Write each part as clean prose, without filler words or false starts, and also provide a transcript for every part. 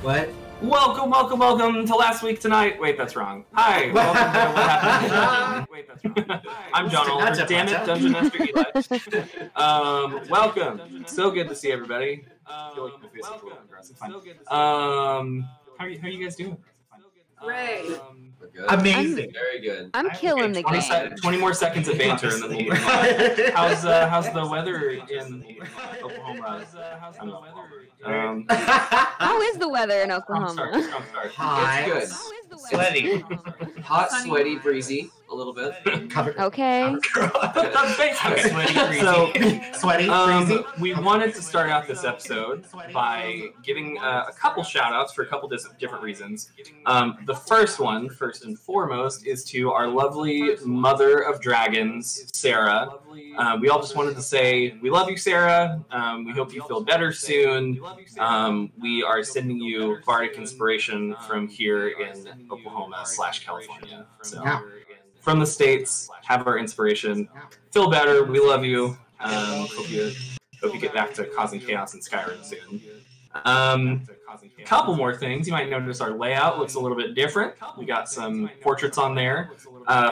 What? Welcome to Last Week Tonight. Wait, that's wrong. Hi, welcome to What Happened in the Dungeon. Wait, that's wrong. I'm John Oliver. Damn it, Dungeon Master Eli. Welcome. So good to see everybody. I feel like my face is a little aggressive. Fine. How are you guys doing? Great. Amazing. Very good. I'm killing the game. 20 more seconds of banter and then we'll move on. How's the weather in Oklahoma? How is the weather in Oklahoma? Strong start. Hot. It's How is the weather? Sweaty. Hot, sweaty, breezy, a little bit. Okay. Sweaty, breezy. We wanted to start out this episode by giving a couple shout-outs for a couple different reasons. The first one, first and foremost, is to our lovely mother of dragons, Sarah. We all just wanted to say, we love you, Sarah. We hope you feel better soon. We are sending you bardic inspiration from here in Oklahoma/California. So, from the States, have our inspiration. Feel better. We love you. Hope you get back to causing chaos in Skyrim soon. Couple more things. You might notice our layout looks a little bit different. We got some portraits on there.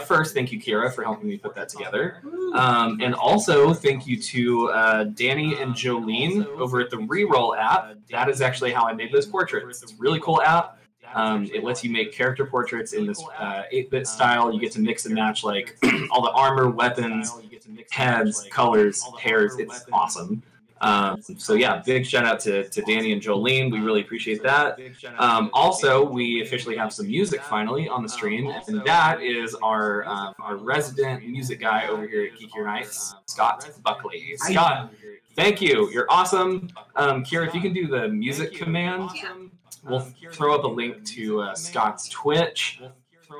First, thank you, Kira, for helping me put that together. And also, thank you to Danny and Jolene over at the Reroll app. That is actually how I made those portraits. It's a really cool app. It lets you make character portraits in this 8-bit style. You get to mix and match like all the armor, weapons, heads, colors, hairs. It's awesome. So yeah, big shout out to Danny and Jolene. We really appreciate that. Also, we officially have some music finally on the stream, and that is our resident music guy over here at Geekier Nights, Scott Buckley. Scott, thank you. You're awesome. Kira, if you can do the music command, we'll throw up a link to Scott's Twitch.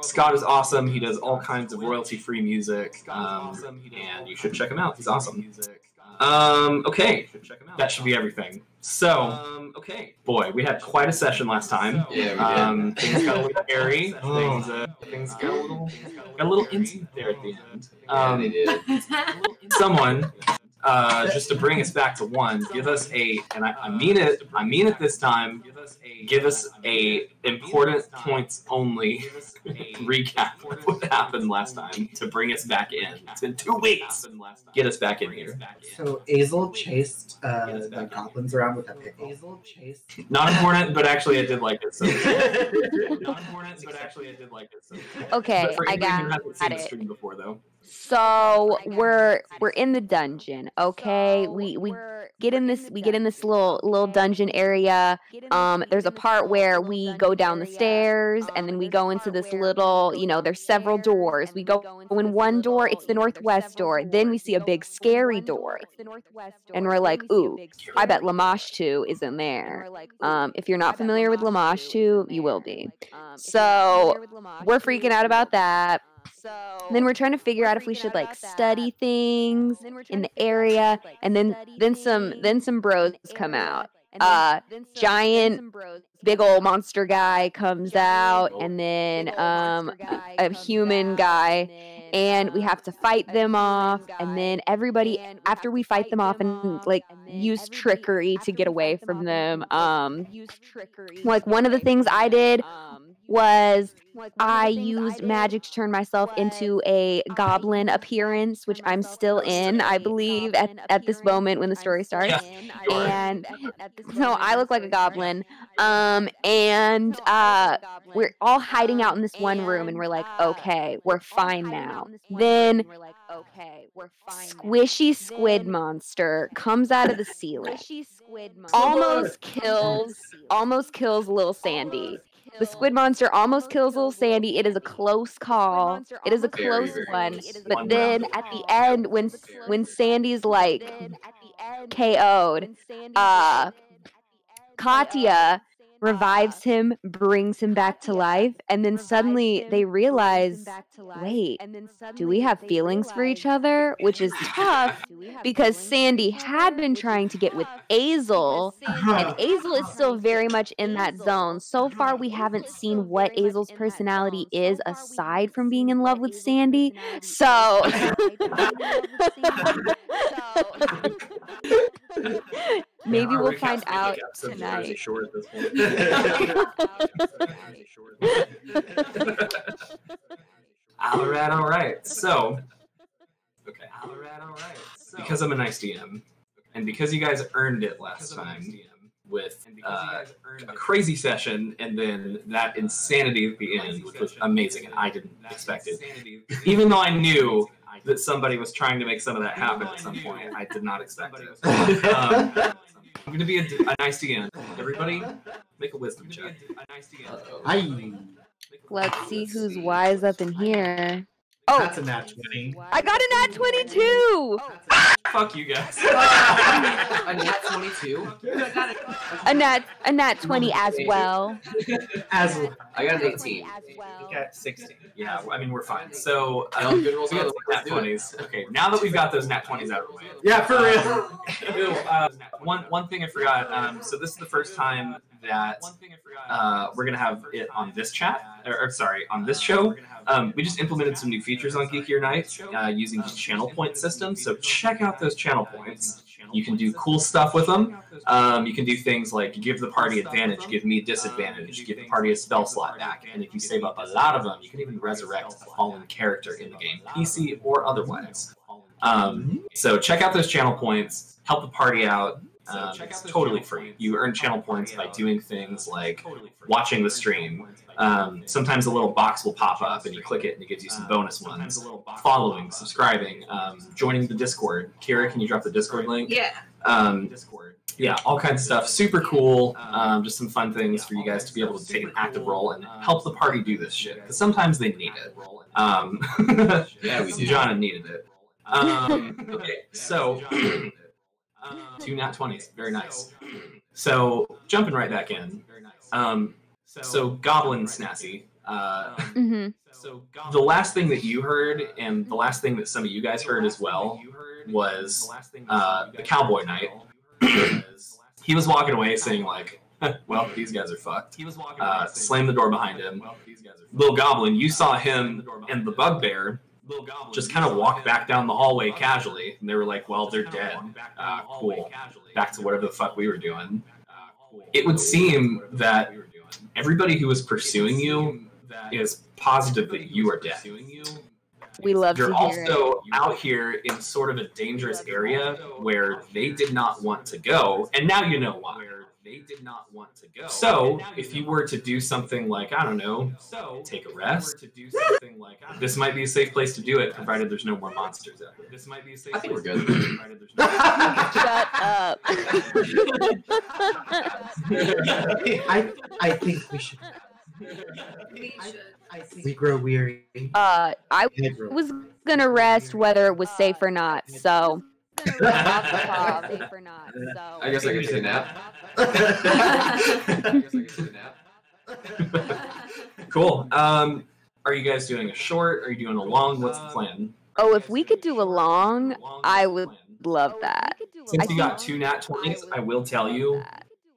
Scott is awesome. He does all kinds of royalty-free music, and you should check him out. He's awesome. Okay, that should be everything. So, boy, we had quite a session last time. Yeah, we did. Things got a little airy. Things got a little intimate there at the end. Yeah, they did. Someone, just to bring us back to one, give us and I mean it this time, give us a important points only recap of what happened last time to bring us back in. It's been 2 weeks. Get us back in here. So Azel chased the goblins around with a pickle. Not important, but actually I did like it. So. Okay, I got it. it. Stream before, though. So we're in the dungeon. Okay, we get in this little dungeon area. There's a part where we go down the stairs and then we go into this little, there's several doors. We go in one door, it's the northwest door. Then we see a big scary door. And we're like, ooh, I bet Lamashtu is in there. If you're not familiar with Lamashtu, you will be. So we're freaking out about that. And then we're trying to figure out if we should study things in the area, and then some bros come out. Giant big old monster guy comes out, and then a human guy, and we have to fight them off. And then everybody, after we fight them off and use trickery to get away from them, one of the things I did was I used magic to turn myself into a goblin appearance, which I'm still in, I believe, at this moment when the story starts. And so I look like a goblin. And we're all hiding out in this one room, and we're like, okay, we're fine now. Then squishy squid monster comes out of the ceiling, almost kills little Sandy. The squid monster almost kills little Sandy. It is a close call. It is a close one. But then at the end, when Sandy's KO'd, Katya revives him, brings him back to life, and then suddenly they realize, wait, do we have feelings for each other? Which is tough because Sandy had been trying to get with Azel, and Azel is still very much in that zone. So far, we haven't seen what Azel's personality is aside from being in love with Sandy. Maybe Our we'll recap's find been, like, out episode tonight. Jersey Shore at this point. All right. So, okay. Because I'm a nice DM, and because you guys earned it last time with a crazy session and then that insanity at the end, which was amazing, and I didn't expect it. Even though I knew that somebody was trying to make some of that happen at some point, I did not expect it. I'm going to be a nice DM. Everybody, make a wisdom check. Let's see who's wise up in here. Oh, That's a nat 20. I got a nat 22. Fuck you guys. A nat 22? A nat 20 as well. As I got an 18. you got 16. Yeah, I mean, we're fine. So, Good rolls we got out. some nat 20s. Okay, now that we've got those nat 20s out of the way. Yeah, for real. One thing I forgot. So this is the first time that we're gonna have it on this chat, or sorry, on this show. We just implemented some new features on Geekier Night using the channel point system. So check out those channel points. You can do cool stuff with them. You can do things like give the party advantage, give me disadvantage, give the party a spell slot back. And if you save up a lot of them, you can even resurrect a fallen character in the game, PC or otherwise. So check out those channel points. Help the party out. It's totally free. You earn channel points by doing things like watching the stream. Sometimes a little box will pop up and you click it and it gives you some bonus ones. Following, subscribing, joining the Discord. Kira, can you drop the Discord link? Yeah. Yeah, all kinds of stuff. Super cool. Just some fun things for you guys to be able to take an active role and help the party do this shit. Because sometimes they need it. Yeah, we do. John needed it. Okay, so 2 nat 20s. Very nice. So jumping right back in. So Goblin Snazzy. The last thing that you heard, and the last thing that some of you guys heard as well, was the Cowboy Knight. He was walking away saying like, well, these guys are fucked. Slammed the door behind him. Little Goblin, you saw him and the Bugbear just kind of walk back down the hallway casually, and they were like, well, they're dead. Cool. Back to whatever the fuck we were doing. It would seem that everybody who was pursuing you is positive that you are dead. We love You're to hear also out here in sort of a dangerous area where they did not want to go, and now you know why. So, if you were to do something like, I don't know, take a rest, this might be a safe place to do it, provided there's no more monsters out here. I think we're good. Shut up. I think we should. We grow weary. I was gonna rest whether it was safe or not, so. I guess I could take a nap. Cool. Are you guys doing a short? Are you doing a long? What's the plan? Oh, if we could do a long, I would love that. Since you got 2 nat 20s, I will tell you,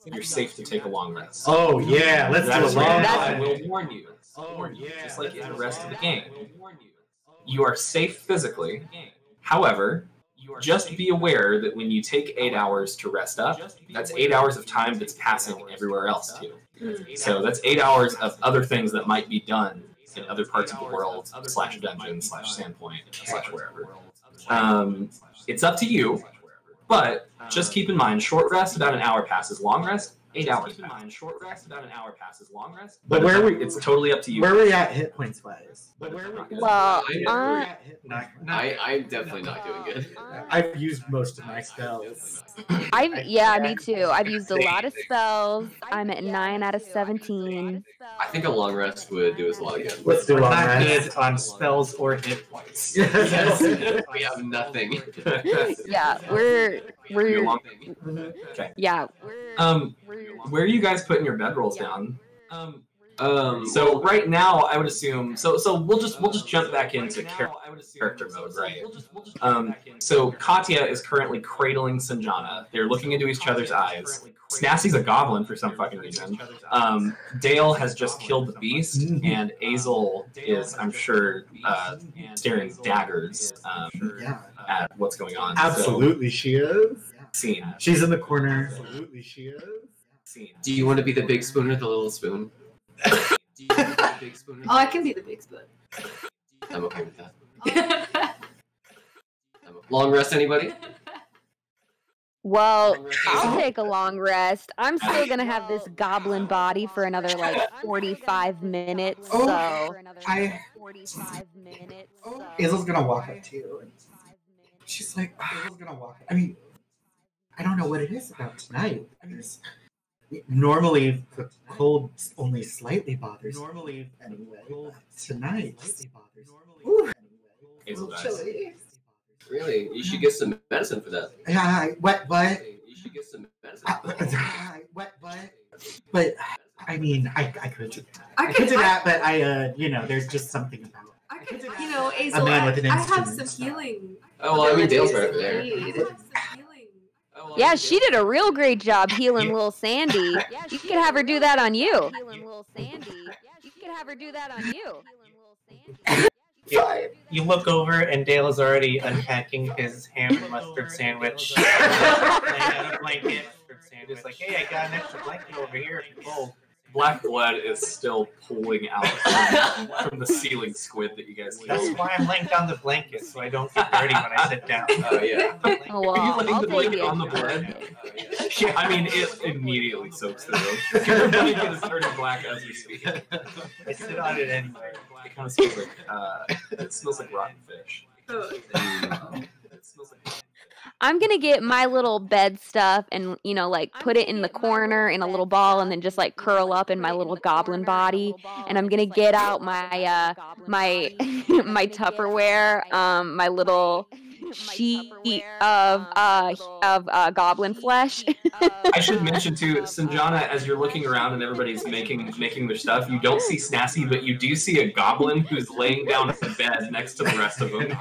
you're safe to take a long rest. Oh yeah, let's do a That's long right. one. I will warn you. Just like in the rest of the game. You are safe physically. However, just be aware that when you take 8 hours to rest up, that's 8 hours of time that's passing everywhere else too. So that's 8 hours of other things that might be done in other parts of the world, / dungeon, / Sandpoint, / wherever. It's up to you, but just keep in mind, short rest, about an hour passes. Long rest, 8 hours. But where we? It's totally up to you. Where are we at hit points wise? Well, I'm definitely not doing good. I've used most of my spells. yeah, me too. I've used a lot of spells. I'm at 9 out of 17. I think a long rest would do us a lot of good. Let's do a long Not rest. good on spells or hit points. Yes, we have nothing. Yeah, we're Okay. yeah. Where are you guys putting your bedrolls down? So So right now, I would assume. So we'll just jump back into character mode, right? So Katya is currently cradling Sanjiana. They're looking into each other's eyes. Snassy's a goblin for some fucking reason. Dale has just killed the beast, and Azel is, I'm sure, staring daggers Yeah. at what's going on. Absolutely, she is. Scene. She's in the corner. Absolutely, she is. Scene. Do you want to be the big spoon or the little spoon? Do you want to be the big spoon? Oh, I can be the big spoon. I'm okay with that. Long rest, anybody? Well, I'll take a long rest. I'm still gonna have this goblin body for another like 45 minutes. Oh, So Hazel's gonna walk up to you. And she's like, Hazel's gonna walk up. I mean, I don't know what it is about tonight. Normally, the cold only slightly bothers me. Anyway, tonight. Ooh, Hazel dies. chilly. Really? You should get some medicine for that. Yeah, what? You should get some medicine for that. What? But I mean, I could do that. I I could do that, but there's just something about it. I could, Azel, A man with an I have instrument. some healing. Oh, well, I mean, Dale's right over there. yeah, she did a real great job healing little Sandy. You could have her do that on you. You look over and Dale is already unpacking his ham and mustard sandwich. Laying out a blanket. He's like, hey, I got an extra blanket over here if you're cold. Black blood is still pooling out from the ceiling squid that you guys That's killed. why I'm laying down the blanket so I don't get dirty when I sit down. Oh, yeah. Oh, well, Are you laying I'll the take blanket the on the extra blood? blanket. Yeah, I mean, it immediately soaks through. Your blanket is turning black as we speak. I sit on it anyway. It kind of smells like it smells like rotten fish. It smells like I'm gonna get my little bed stuff and like put it in the corner in a little ball and then just like curl up in my little goblin body. And I'm gonna get out my my Tupperware, my little sheet of goblin flesh. I should mention too, Sanjiana, as you're looking around and everybody's making their stuff, you don't see Snassy, but you do see a goblin who's laying down on the bed next to the rest of them.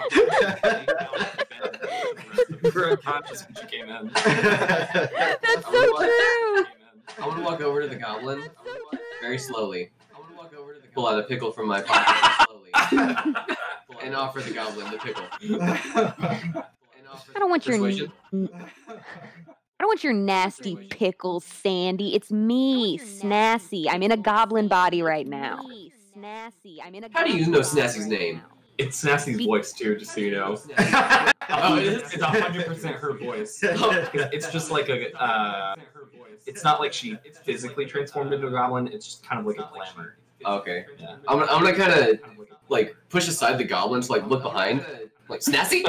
You were unconscious when she came in. That's so true. I want to walk over to the goblin very slowly. Pull out a pickle from my pocket slowly. And offer the goblin the pickle. I don't want Persuasion? I don't want your nasty pickles, Sandy. It's me, Snassy. I'm in a goblin body right now. How do you know Snassy's name? It's Snassy's voice too, just so you know. Oh, it is? It's 100% her voice. It's just like a. It's not like she physically transformed into a goblin. It's just kind of like a glamour. Okay. Yeah. I'm gonna kind of like push aside the goblin to like look behind, like Snassy.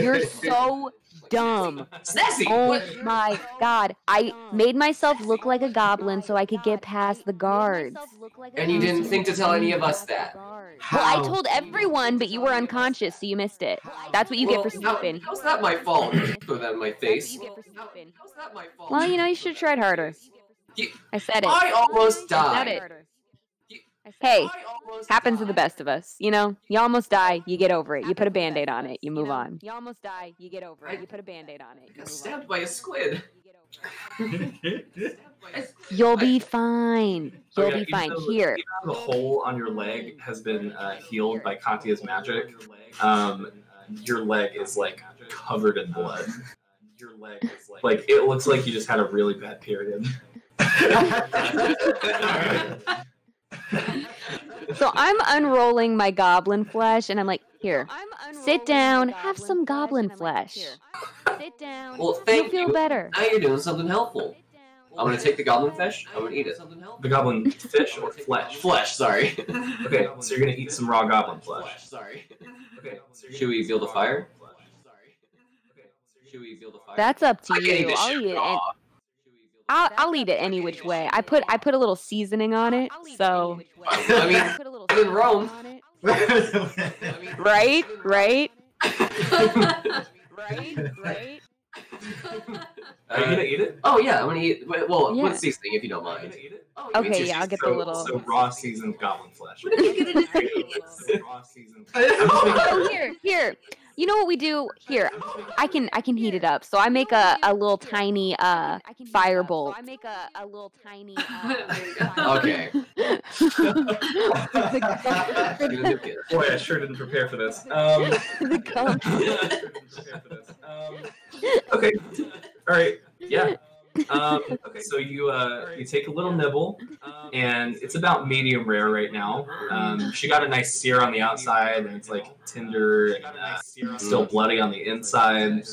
You're so dumb. Snassy. Oh my god. I made myself look like a goblin so I could get past the guards. And you didn't think to tell any of us that. Well, I told everyone, but you were unconscious, so you missed it. That's what you get for snooping. How's that my fault? Throw that in my face. Well, you should have tried harder. I said it. I almost I said died. it. Hey, happens to the best of us. You almost die, you get over it. You put a band-aid on it, you move on. You almost die, you get over it. You put a band-aid on it. I got stabbed by a squid. You'll be fine. You'll be fine. Even though- Here. even though the hole on your leg has been healed by Katya's magic, your leg is like covered in blood. Your leg is like it looks like you just had a really bad period. So I'm unrolling my goblin flesh, and I'm like, here, sit down, have some goblin flesh. Sit down. Well, thank You'll feel better. Now you're doing something helpful. I'm gonna take the goblin fish. I'm gonna eat it. The goblin fish or flesh? Flesh, sorry. Okay, so you're gonna eat some raw goblin flesh. Sorry. Okay, Should we build a fire? Should we build a fire? That's up to I can eat you. this I'll shit eat it. raw. I'll eat it any which way. I put a little seasoning on it, so. I mean, in Rome. Right. Are you gonna eat it? Oh yeah, I'm gonna eat. Well, Yeah. with seasoning, if you don't mind. Okay, yeah, I'll get the So little. raw seasoned goblin flesh. Raw seasoned. Oh, here. You know what we do? Here, I can heat it up. So I make a little tiny firebolt. Okay. Boy, I sure didn't prepare for this. Okay. All right. Yeah. Okay. So you take a little nibble, and it's about medium rare right now. She got a nice sear on the outside, and it's like tender and still bloody on the inside.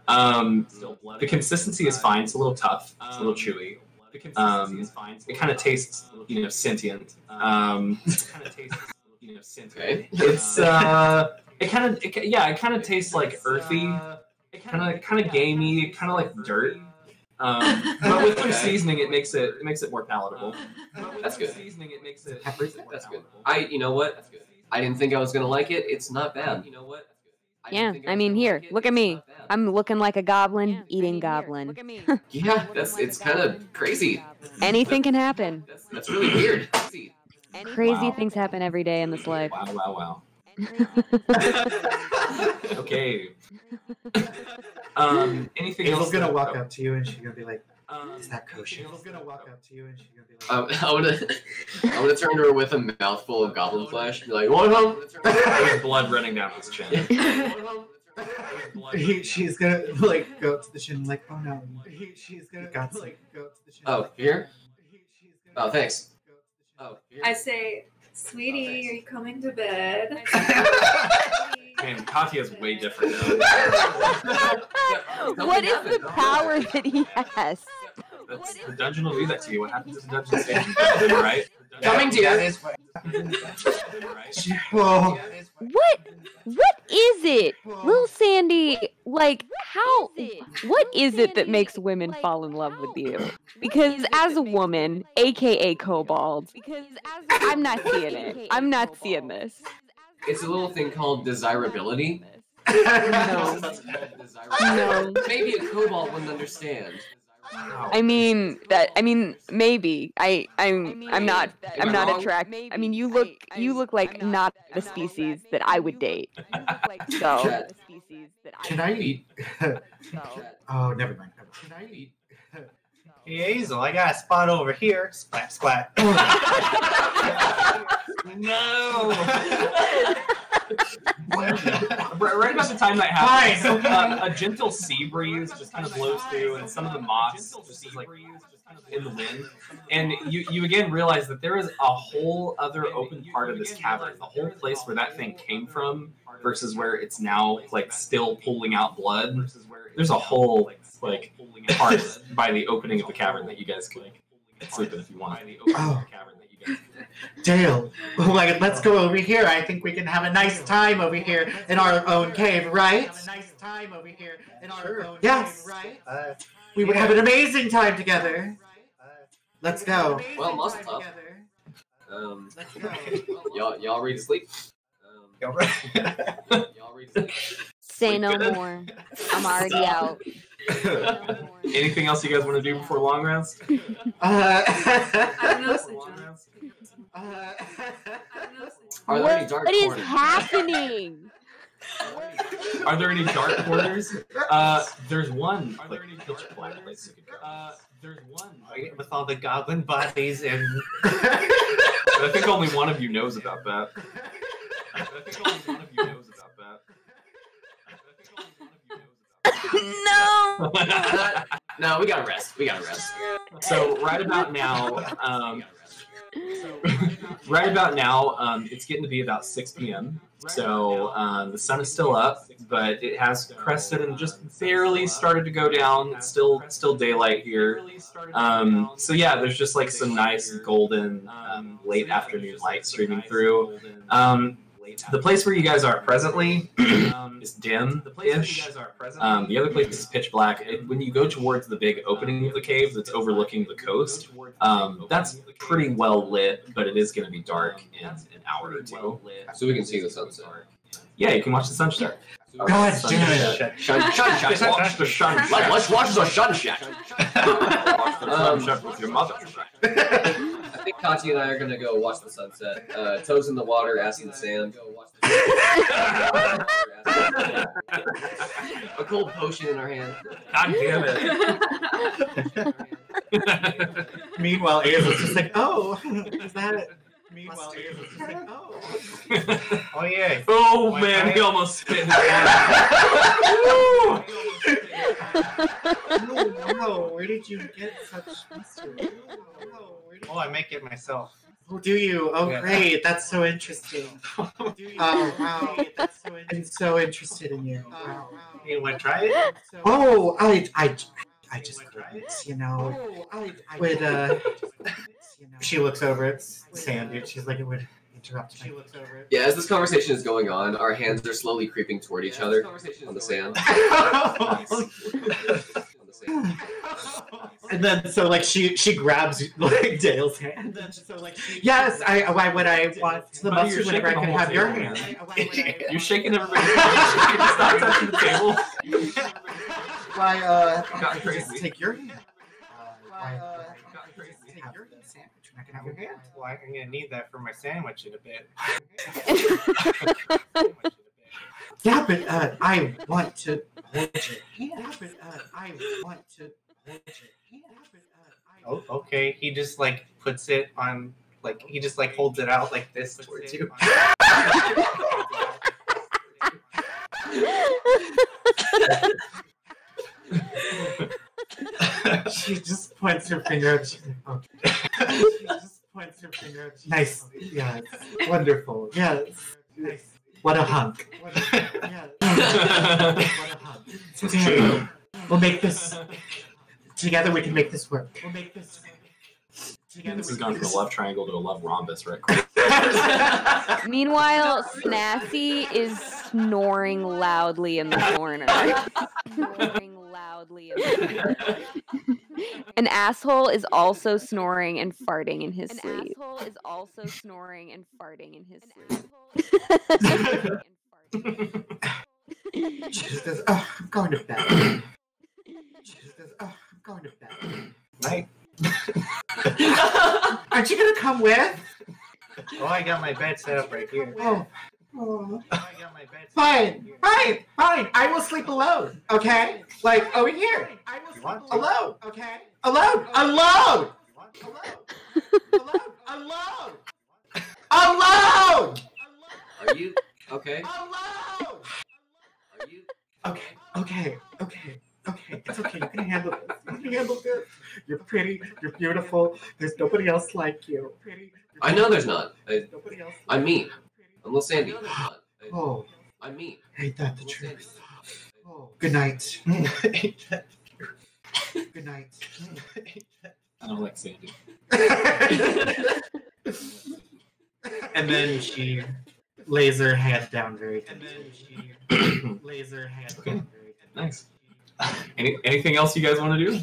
The consistency is fine. It's a little tough. It's a little chewy. It kind of tastes, sentient. Okay. It's it kind of tastes like earthy, kind of gamey, kind of like dirt. But with your seasoning, it makes it more palatable. That's good. That's good. You know what? I didn't think I was gonna like it. It's not bad. You know what? Yeah, I mean, here, look at me. I'm looking like a goblin, eating goblin. Yeah, it's kind of crazy. Anything can happen. That's really weird. Crazy things happen every day in this life. Wow. Okay. Anything else? Hazel's gonna walk up to you and she's gonna be like, "Is that kosher?" Hazel's gonna walk up to you and she's gonna be like, I'm gonna turn to her with a mouthful of goblin flesh and be like, "What?" There's blood running down his chin. She's gonna like go to the shin like, "Oh no." She's gonna go to the shin. Oh, here? Oh, thanks. Oh, here. I say, sweetie, are you coming to bed? Man, Katya's way different now. What is the power that he has? The dungeon will do that to you. What happens at the dungeon station? Right? Coming to you. Whoa. What is it? Little Sandy, like, what is it that makes women fall in love with you? Because as a woman, aka Kobold, I'm not seeing it. I'm not seeing this. It's a little thing called desirability. No. Maybe a kobold wouldn't understand. I mean, maybe. I'm not attracted. I mean, you look like not the species that I would date. So. Can I eat? Oh, never mind. Can I eat? Hey, Hazel, I got a spot over here. Splat, splat. No. Right about the time that happens, a gentle sea breeze just kind of blows through, and some of the moss just is like in the wind. And you again realize that there is a whole other open part of this cavern, the whole place where that thing came from, versus where it's now like still pulling out blood. There's a whole like part by the opening of the cavern that you guys can sleep in if you want. Oh. Dale, let's go over here. I think we can have a nice time over here in our own cave, right? Yes. We would have an amazing time together. Let's go. Well, must up. Y'all ready to sleep? Y'all ready to sleep? Say no more. I'm already out. Anything else you guys want to do before long rest? I don't know, Sanjiana. Are there any dark What is corners? happening? Are there any dark corners? There's one like pitch black place you could go. There's one with all the goblin bodies and. I think only one of you knows about that. No. No, we gotta rest. So right about now, it's getting to be about 6 p.m. So the sun is still up, but it has crested and just barely started to go down. It's still daylight here. So yeah, there's just like some nice golden late afternoon light streaming through. The place where you guys are presently is dim-ish. The other place is pitch black. When you go towards the big opening of the cave that's overlooking the coast, that's pretty well lit, but it is going to be dark in an hour or two. So we can see the sunset. Yeah, you can watch the sunset. God damn it. Sunshine. Watch the sunset. Let's watch the sunshine. Watch the sunset with your mother. I think Katya and I are gonna go watch the sunset. Toes in the water, ass in the sand. A cold potion in our hand. God damn it. Meanwhile, Hazel's just like, "Oh, is that it?" Meanwhile, Hazel's just like, "Oh." Oh yeah. Oh man, he almost spit in his hand. Oh, wow. Where did you get such mustard? Oh, I make it myself. Oh, do you? Oh, Yeah. great. That's so interesting. Oh, wow. I'm so interested in you. Wow. You want to try it? Oh, I just couldn't, you know. She looks over at Sandy. She's like, it would interrupt me. Yeah, as this conversation is going on, our hands are slowly creeping toward each other on the sand. And then, so like she grabs like Dale's hand. Yes, why would I want the Buddy, mustard you're whenever I shaking can the have whole your table, hand? You're shaking everybody's hand. You can stop touching the table. Why, Got I can just crazy. take your hand. Why, have your sandwich when I can have your hand? Well, I'm gonna need that for my sandwich in a bit. Yeah, but I want to hold your hand. Yeah, but I want to hold your hand. Oh, okay. He just like puts it on, like he just like holds it out like this towards you. She just points her finger at you. Okay. She just points her finger at you. Nice. Yes. Wonderful. Yes. Nice. What a hunk. Yes. What a hunk. Together, we'll make this. Together we can make this work. We'll make this. Together This we has can gone make from a this love triangle to a love rhombus right quick. Meanwhile, Snassy is snoring loudly in the corner. Snoring loudly in the corner. An asshole is also snoring and farting in his sleep. An asshole is also snoring and farting in his sleep. She just goes, oh, I'm going to bed. She just goes, oh, I'm going to bed. Night. Aren't you going to come with? Oh, I got my bed set up right here. Oh. I got my bed set up Fine, right fine. I will sleep alone, okay? Like, over here. I will You want sleep to? alone, okay? Alone! Alone! Alone! Alone! Are you okay? Alone! Are you? Okay. It's okay. You can handle this. You can handle this. You're pretty. You're beautiful. There's nobody else like you. I know there's not. Nobody else. I'm mean. I'm little Sandy. Oh, I'm mean. ain't that the truth? Oh, good night. Good night. I don't like Sandy. And then she lays her hand down very gently. Nice. Anything else you guys want to do?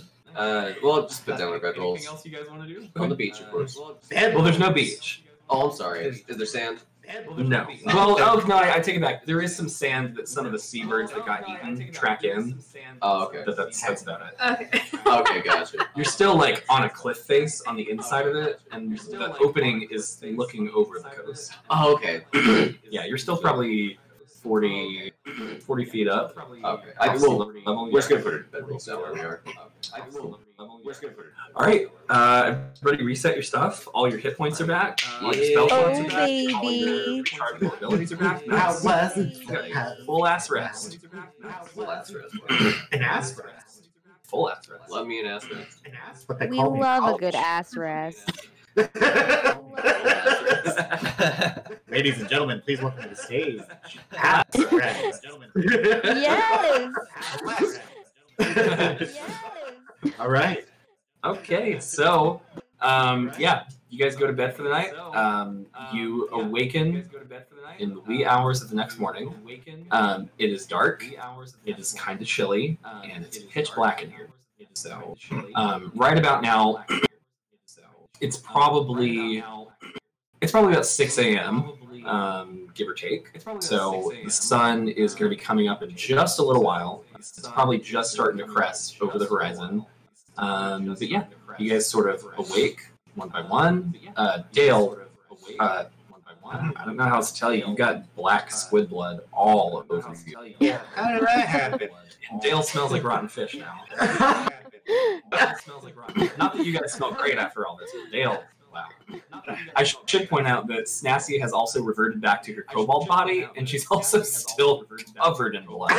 Well, just put down our bedrolls. Anything else you guys want to do? On the beach, of course. Well, there's no beach. Oh, I'm sorry. Is there sand? No. Well, oh no, I take it back. There is some sand that some of the seabirds that got eaten track in. Oh, okay. But that's about it. Okay. Okay, gotcha. You're still like on a cliff face on the inside of it, and the opening is looking over the coast. Oh, okay. Yeah, you're still probably 40 feet up. Okay. Level, We're just gonna put it in bedrolls down where we are. We're just gonna put it. All right, everybody, reset your stuff. All your hit points are back. All your spell points are back. All your chargeable abilities are back. How Nice. was Full ass rest. Full ass rest. an ass rest? Full ass rest. Love me an ass rest. An ass? What they We call me in love a college. good ass rest. Ladies and gentlemen, please welcome to the stage. Ass rest. Yes. All right. Okay, so yeah, you guys go to bed for the night. You awaken in the wee hours of the next morning. It is dark. It is kind of chilly, and it's pitch black in here. So right about now, it's probably about 6 a.m. Give or take. So the sun is going to be coming up in just a little while. It's probably just starting to crest over the horizon. But yeah, you guys sort of awake one by one. Dale, I don't know how else to tell you. You've got black squid blood all over you. How did that happen? And Dale smells like rotten fish now. Dale smells like rotten. Not that you guys smell great after all this, but Dale, wow. I should point out that Snassie has also reverted back to her kobold body, and she's also still covered in blood.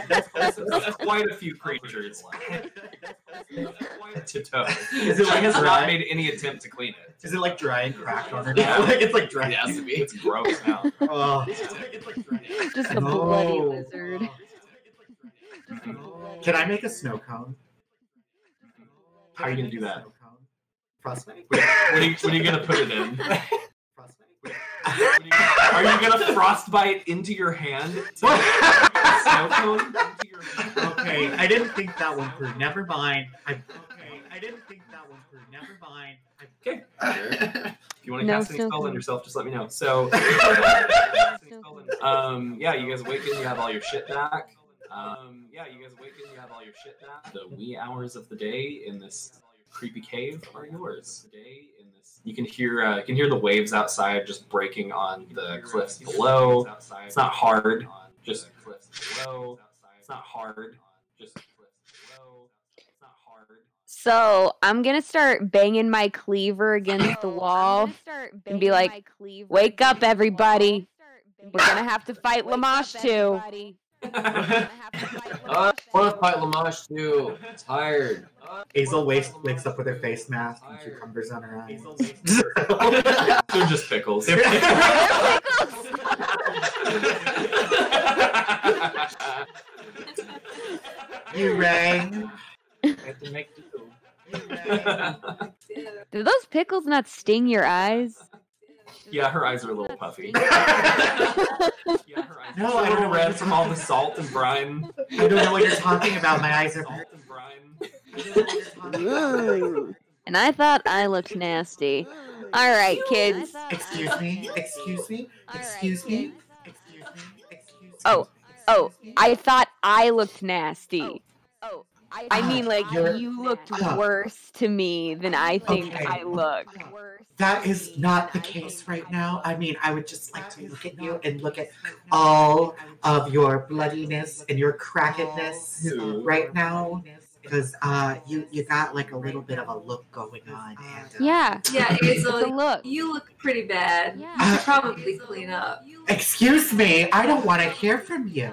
That's quite a few creatures. Head to toe. She has not made any attempt to clean it. Is it like dry and cracked on her? Yeah. Like it's like dry. It has to be. It's gross now. Oh. Just a bloody lizard. Can I make a snow cone? How are you gonna do that? Frostbite? What are you gonna put it in? Frostbite? Are you gonna frostbite into your hand? Snow cone? Okay, I didn't think that one through. Never mind. I didn't think that one through. Never mind. Okay. If you want to No cast any snow spell on cone. yourself, just let me know. So, yeah, you guys awaken. You have all your shit back. The wee hours of the day in this creepy cave are yours. You can hear the waves outside just breaking on the cliffs below. It's not hard, just cliffs below. It's not hard, just cliffs below. It's not hard. So I'm gonna start banging my cleaver against the wall and be like, "Wake up, everybody! We're gonna have to fight Lamash too." I want to fight Lamash too. Tired. Hazel wakes up with her face mask and cucumbers on her eyes. They're just pickles. You rang. I have to make do. Do those pickles not sting your eyes? Yeah, her eyes are a little puffy. No, A I little don't know red from all the salt and brine. I don't know what you're talking about. My eyes are. Salt and brine. Ooh. And I thought I looked nasty. All right, kids. Excuse me. Excuse me. Excuse me. Excuse me. Excuse me. Oh, I thought I looked nasty. I mean, like, You're- you looked worse to me than I think Okay. I look. That is not the case right now. I mean, I would just like to look at you and look at all of your bloodiness and your crackedness right now. Because you got like a little bit of a look going on. And, Yeah, Yeah, it's a Hazel, look. you look pretty bad. You Yeah. should probably clean up. Excuse me, I don't want to hear from you.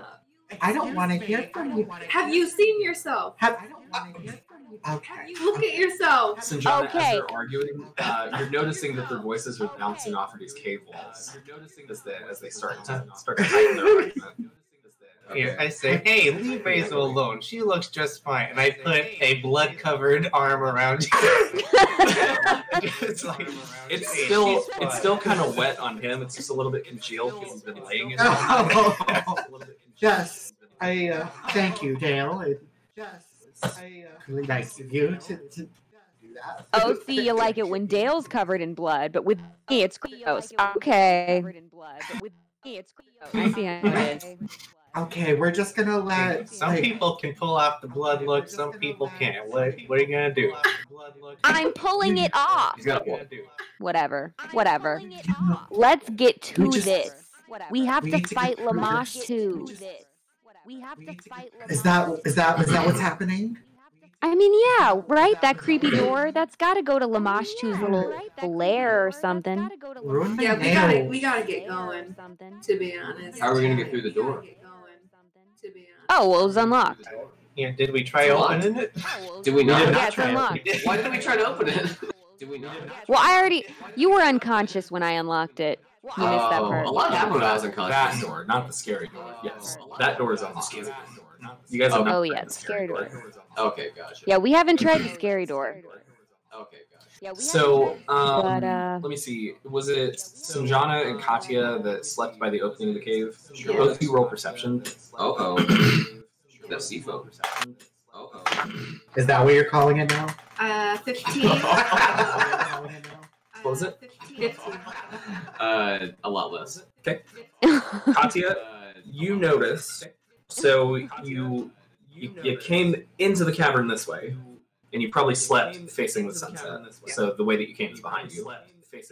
I don't want to hear from you. Have you seen yourself? Okay. Look at yourself. Sanjiana, Okay. as they're arguing, you're noticing that their voices are bouncing off of these cave walls. You're noticing as they start to tighten their argument. Here, I say, hey, leave Hazel alone. She looks just fine. And I put a blood-covered arm around you. It's still kind of wet on him. It's just a little bit congealed because he's been laying it. Yes, I thank you, Dale. Yes, really nice of you to do that. Oh, see, you like it when Dale's covered in blood, but with me, it's gross. Okay. I see how it is. Okay, we're just gonna let Some people can pull off the blood look, some people can't. What are you gonna do? I'm pulling it off. He's got one. Whatever. Let's get to We just- this. We have we to need to fight get through Lamash this. too. Is that what's happening? I mean, yeah, right? That creepy door, that's got to go to Lamash 2's little lair or something. Ruin my Yeah, nails. we gotta get going. To be honest. How are we gonna get through the door? To be honest. Oh, well, it was unlocked. Yeah, did we try It's locked. opening it? Did we We not? did Yeah, not it's try unlocked. it. Why did we try to open it? Did we not? Well, you were unconscious when I unlocked it. You missed that Oh, part. a lot happened when I was That unconscious. door, not the scary door. Yes, that door is unlocked. You guys have not Oh, tried yeah, the the scary door. Okay, gotcha. Yeah, we haven't tried the scary door. Okay, gotcha. So, But, let me see. Was it Sanjana and Katya that slept by the opening of the cave? Sure. Both of you roll perception. Oh. That's CFO. Oh. Is that what you're calling it now? 15. What was it? 15. A lot less. Katya, you notice. So you came into the cavern this way, and you probably slept facing the sunset. So the way that you came is behind you.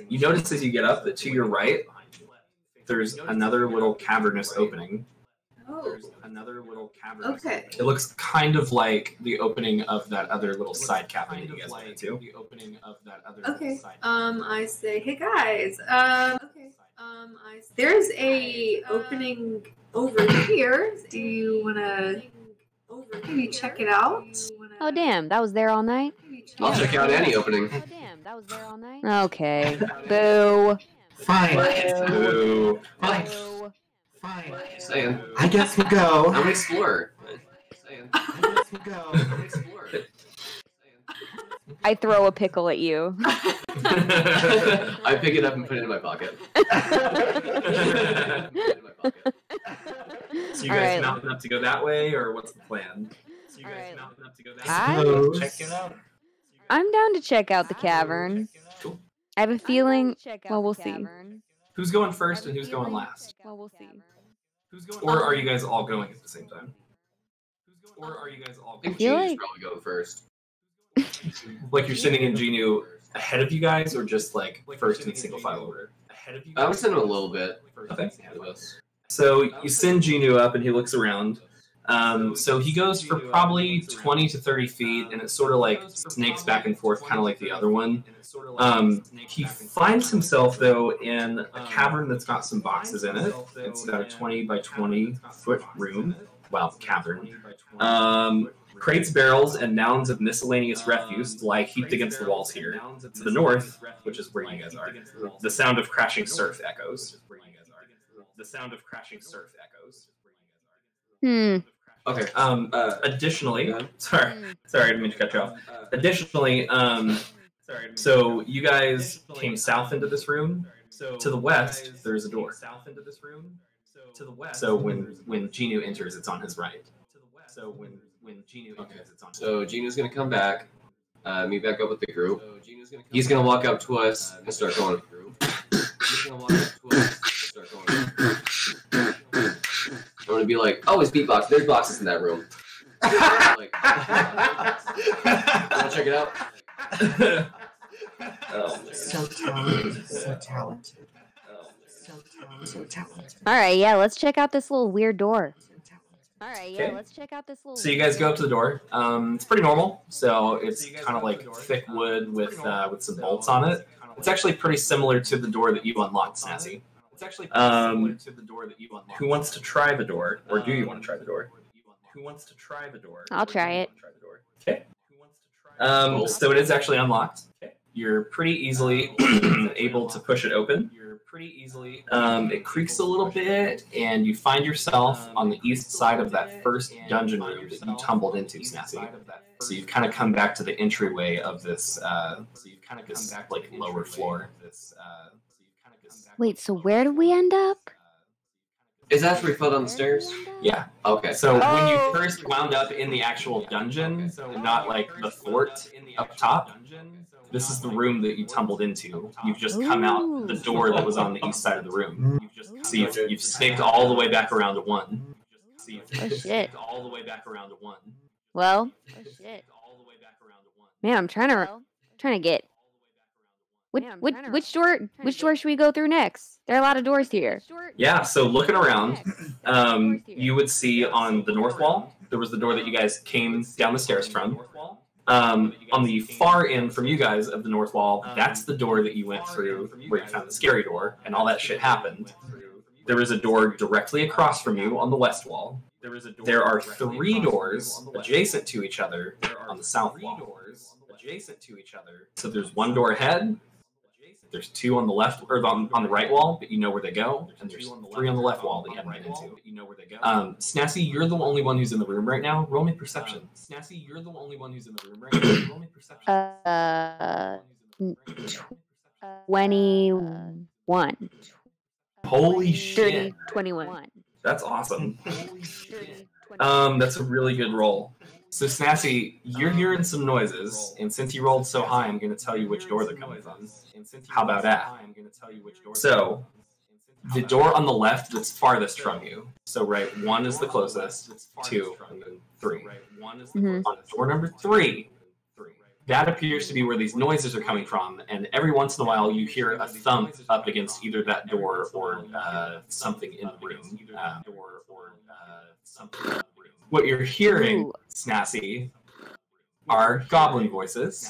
You notice as you get up that to your right, there's another little cavernous opening Oh. there's another little cavern. Okay. It looks kind of like the opening of that other little side cavern that you guys went into. Okay. I say, hey guys. Okay. There's a opening over here. Do you wanna maybe check it out? Oh damn, that was there all night. I'll check out any opening. Oh damn, that was there all night. Okay. Boo. Fine. Boo. Fine. Boo. Fine. Just saying. I guess we'll go. I'm an explorer. Just saying. I guess we'll go. I'm an explorer. I throw a pickle at you. I pick it up and put it in my pocket. So you guys Alright. mounting up to go that way, or what's the plan? So you guys Alright. mounting up to go that I- way? Check it out. I'm down to check out the cavern. Cool. I have a feeling. Well, we'll see. Who's going first and who's going last? Well, we'll see. Or are you guys all going at the same time? Or are you guys all I think feel Genie's like- probably going first. like you're sending in Genu ahead of you guys, or just like first in single file order? Ahead of you. I would send him a little bit. Okay. Ahead of us. So you send Genu up, and he looks around. So he goes for probably 20 to 30 feet, and it sort of like snakes back and forth, kind of like the other one. He finds himself, though, in a cavern that's got some boxes in it. It's about a 20 by 20 foot room. Well, cavern. Crates, barrels, and mounds of miscellaneous refuse lie heaped against the walls here. To the north, which is where you guys are, the sound of crashing surf echoes. Okay. Additionally, sorry, I didn't mean to cut you off. Additionally, so you guys came south into this room. To the west, there's a door. So when Genu enters, it's on his right. So Genu's gonna come back, meet back up with the group. He's gonna walk up to us and start going. I'm gonna be like, oh, it's beatbox. There's boxes in that room. Like, wanna check it out? Oh, man. So talented. So talented. So talented. All right, yeah, let's check out this little weird door. All right, yeah, Okay. let's check out this little. So you guys go up to the door. It's pretty normal. So it's kind of like thick wood with some bolts on it. It's actually pretty similar to the door that you unlocked, Snazzy. Who wants to try the door, or do you want to try the door? Who wants to try the door? I'll try it. Okay. So it is actually unlocked. You're pretty easily able to push it open. It creaks a little bit, and you find yourself on the east side of that first dungeon room that you tumbled into, Snazzy. So you've kind of come back to the entryway of this, like lower floor. Wait, so where did we end up? Is that after we fell down the stairs? Yeah. Okay. So when you first wound up in the actual dungeon, not like the fort up top, this is the room that you tumbled into. You've just come out the door that was on the east side of the room. So you've snaked all the way back around to one. Oh shit. All the way back around to one. Well, man, I'm trying to get. Which door should we go through next? There are a lot of doors here. Yeah, so looking around, you would see on the north wall, there was the door that you guys came down the stairs from. On the far end from you guys of the north wall, that's the door that you went through where you found the scary door, and all that shit happened. There is a door directly across from you on the west wall. There are 3 doors adjacent to each other on the south wall. So there's 1 door ahead. There's 2 on the left or on the right wall, but you know where they go, and there's 3 on the left wall that you haven't right into. Snazzy, you're the only one who's in the room right now. Roll me perception. Snazzy, you're the only one who's in the room right now. Roll me perception. 21. Holy shit! 30, 21. That's awesome. That's a really good roll. So Snazzy, you're hearing some noises, and since you rolled so high, I'm going to tell you which door they're coming from. How about that? So, the door on the left that's farthest from you. So, right, 1 is the closest, 2, and then 3. Mhm. On door number 3, That appears to be where these noises are coming from, and every once in a while you hear a thump up against either that door or something in the room. What you're hearing, Snassy, are goblin voices,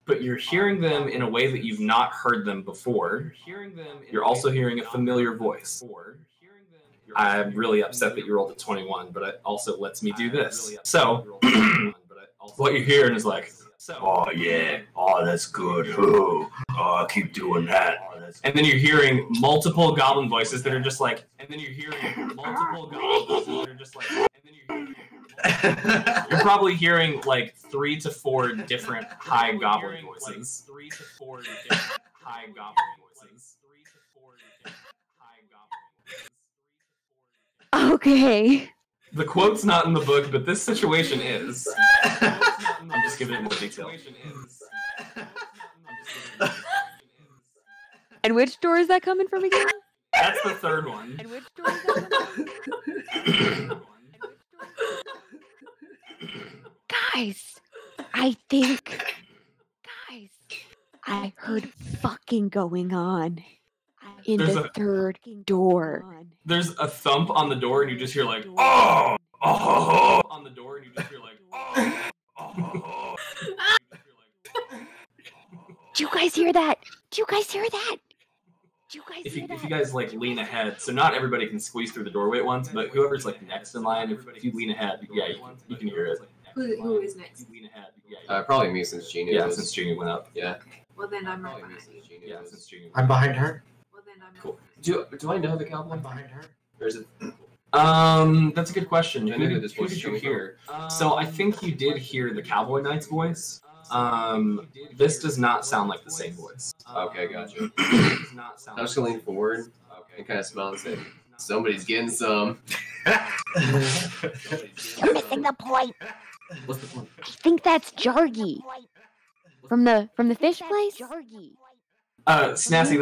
but you're hearing them in a way that you've not heard them before. You're also hearing a familiar voice. I'm really upset that you rolled a 21, but it also lets me do this. So, what you're hearing is like, oh yeah, oh that's good, oh keep doing that. And then you're hearing multiple goblin voices that are just like, you're probably hearing like 3 to 4 different high goblin voices. Okay. The quote's not in the book, but this situation is. I'm just giving it more detail. And which door is that coming from again? That's the third one. And which door is that coming from? Guys, I heard fucking going on in the third door. There's a thump on the door, and you just hear like, oh, oh, on the door, and you just hear like, oh. Do you guys hear that? If you guys like lean ahead, so not everybody can squeeze through the doorway at once, but whoever's like next in line, if you lean ahead, yeah, you can hear it. Who is next? Probably me since Gina. Yeah, since Gina went up. Yeah. Well, then I'm right behind you. Yeah, since Gina. I'm behind her. Well, then I'm Cool. Do I know the cowboy? I'm behind her. Or is it? That's a good question. I know who this Who voice did is you coming hear? So I think you did hear the Cowboy Knight's voice. This does not sound like the same voice. Okay, gotcha. I'm just gonna lean forward and kind of smile and say, "Somebody's getting some." You're missing the point. What's the point? I think that's Jargy from the fish place. Snassy,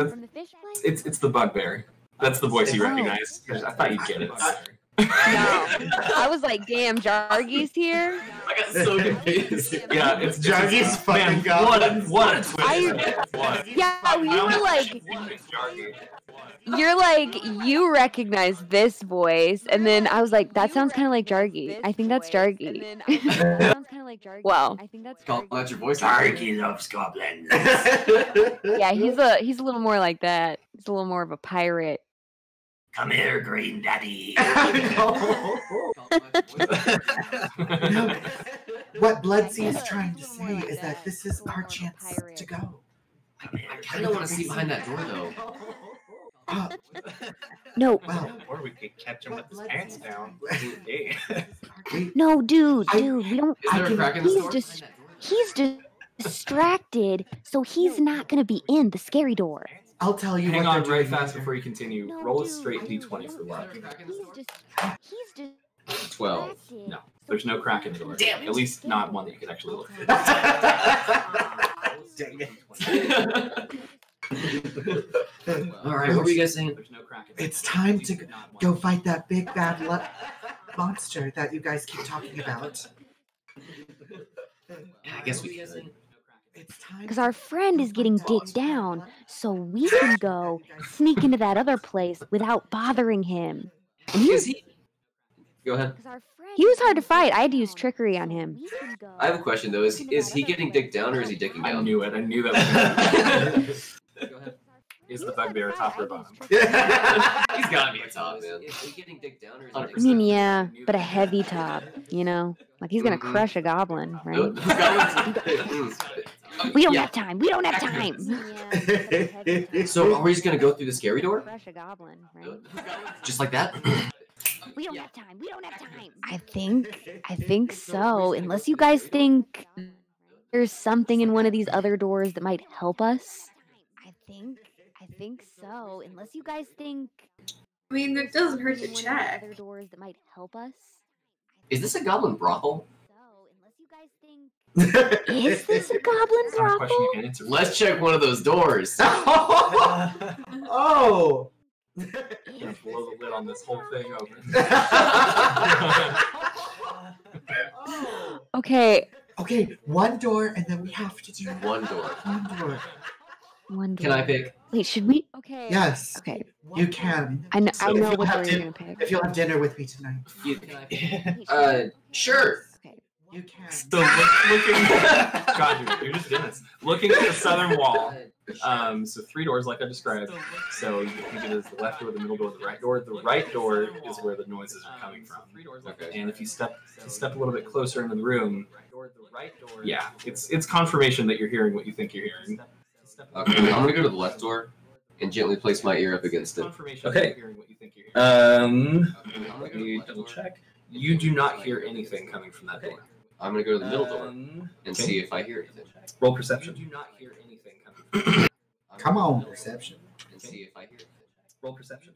it's the bugbear. That's the voice you recognize. I thought you'd get it. No, I was like, damn, Jargy's here. I got so confused. Yeah, it's Jargy's fucking man, what a twist. Yeah, you were like, you're like, you recognize this voice, and then I was like, that sounds kind of like Jargy. I think that's Jargy. Well, I think that's Call out your voice. Jargy loves goblins. yeah, he's a little more like that. He's a little more of a pirate. Come here, Green Daddy. What Bloodsea is trying to say is that this is our chance to go. I kind of want to see behind that door, though. No. Well, Or we could catch him with his pants down. No, dude, we don't. Is there a crack in the door? He's distracted, so he's not gonna be in the scary door. I'll tell you. Hang what on they're very doing fast here. before you continue. No, Roll a dude, straight d20 for luck. He's just 12. No, there's no crack in the door. Damn it. At least not one that you could actually look for. Dang it. All right, what were you guys saying? There's no crack in the It's time to go fight that big bad monster that you guys keep talking about. Yeah, I guess we can. It's time. because our friend is getting dicked down, so we can go sneak into that other place without bothering him. And Go ahead. he was hard to fight. I had to use trickery on him. I have a question though. Is he getting dicked down or is he dicking I down? knew it. I knew that was gonna Go ahead. Is the bugbear top or bottom? He's gotta be a top, man. Is he getting dicked down or is he I dicking mean, down? yeah, but a heavy top, you know? Like, he's gonna crush a goblin, right? We don't have time. We don't have time. So are we just gonna go through the scary door? Crush a goblin, right? Just like that? We don't have time. We don't have time. I think so. Unless you guys think there's something in one of these other doors that might help us. I think so. Unless you guys think I mean, it doesn't hurt to one of these check. other doors that might help us. Is this a goblin brothel? Unless you guys think is this a goblin It's not a question brothel? you can answer. Let's check one of those doors. Oh. Gonna blow the lid on this whole thing open. Oh. Okay, Okay, one door, and then we have to do One door. one door. One Can I door. pick? Wait, should we? Okay. Yes, Okay. you can. I know. So I if know you'll what have door you're din- gonna pick. If you'll have dinner with me tonight, Sure. Okay. you can. So looking, God, you're just doing this. Looking at the southern wall. So 3 doors, like I described. So you can think of it as the left door, the middle door, the right door. The right door is where the noises are coming from. Okay. And if you step a little bit closer into the room, yeah, it's confirmation that you're hearing what you think you're hearing. Okay. I'm gonna go to the left door and gently place my ear up against it. Okay. Let me double check. You do not hear anything coming from that door. I'm gonna go to the middle door and see if I hear anything. Roll perception. You do not hear anything coming. Come on, perception. And see if I hear anything. Roll perception.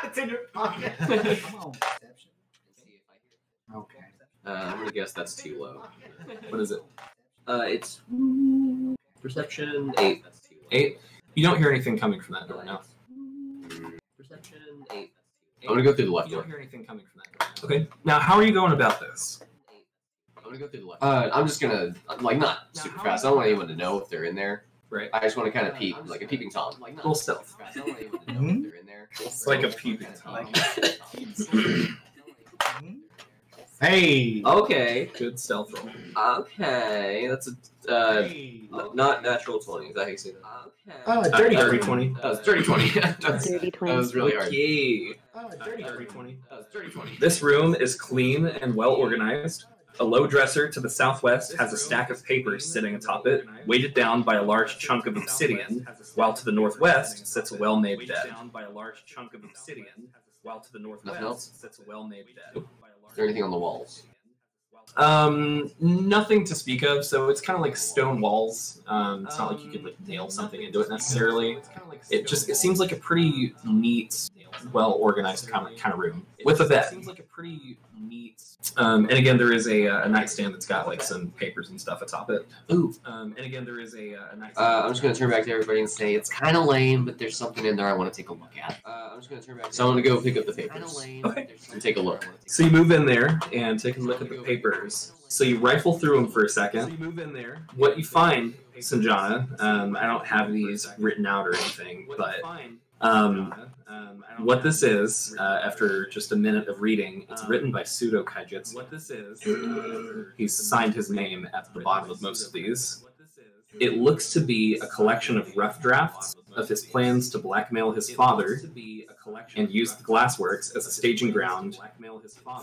It's in your pocket. Come on, perception. And see if I hear Okay. I'm gonna guess that's too low. What is it? It's perception 8. 8. You don't hear anything coming from that door now. Perception 8. I'm gonna go through the left You door. don't hear anything coming from that door. Okay. Now, how are you going about this? I'm gonna go through the left. I'm just gonna not super fast. I don't want anyone to know if they're in there. Right. I just want to kind of peek, like a peeping tom. Roll stealth. I don't want anyone to know if they're in there. It's like a peeping tom. Hey. Okay. Good stealth roll. Okay. That's a Hey. not natural 20. Is that how you say that? Okay. Oh, dirty 30 20. 20. That was dirty 20. Dirty 20. That was really hard. Okay. Oh, dirty 30 20. 20. That was dirty 20. This room is clean and well organized. A low dresser to the southwest has a stack of papers sitting atop it, weighted down by a large chunk of obsidian, while to the northwest sits a well-made bed. Nothing else? Sits a well-made bed. Is there anything on the walls? Nothing to speak of. So it's kind of like stone walls. It's not like you could like nail something into it necessarily. It seems like a pretty neat, well organized kind of room with a bed. And again, there is a nightstand that's got like some papers and stuff atop it. Ooh. And again, there is a nightstand. I'm just gonna turn back to everybody and say it's kind of lame, but there's something in there I want to take a look at. So I'm gonna go pick up the papers. Okay. And take a look. So you move in there and take a look at the papers. So you rifle through them for a second. What you find, Sanjiana, I don't have these written out or anything, but what this is, after just a minute of reading, it's written by Pseudo Kaijitsu. He's signed his name at the bottom of most of these. It looks to be a collection of rough drafts of his plans to blackmail his father and use the glassworks as a staging ground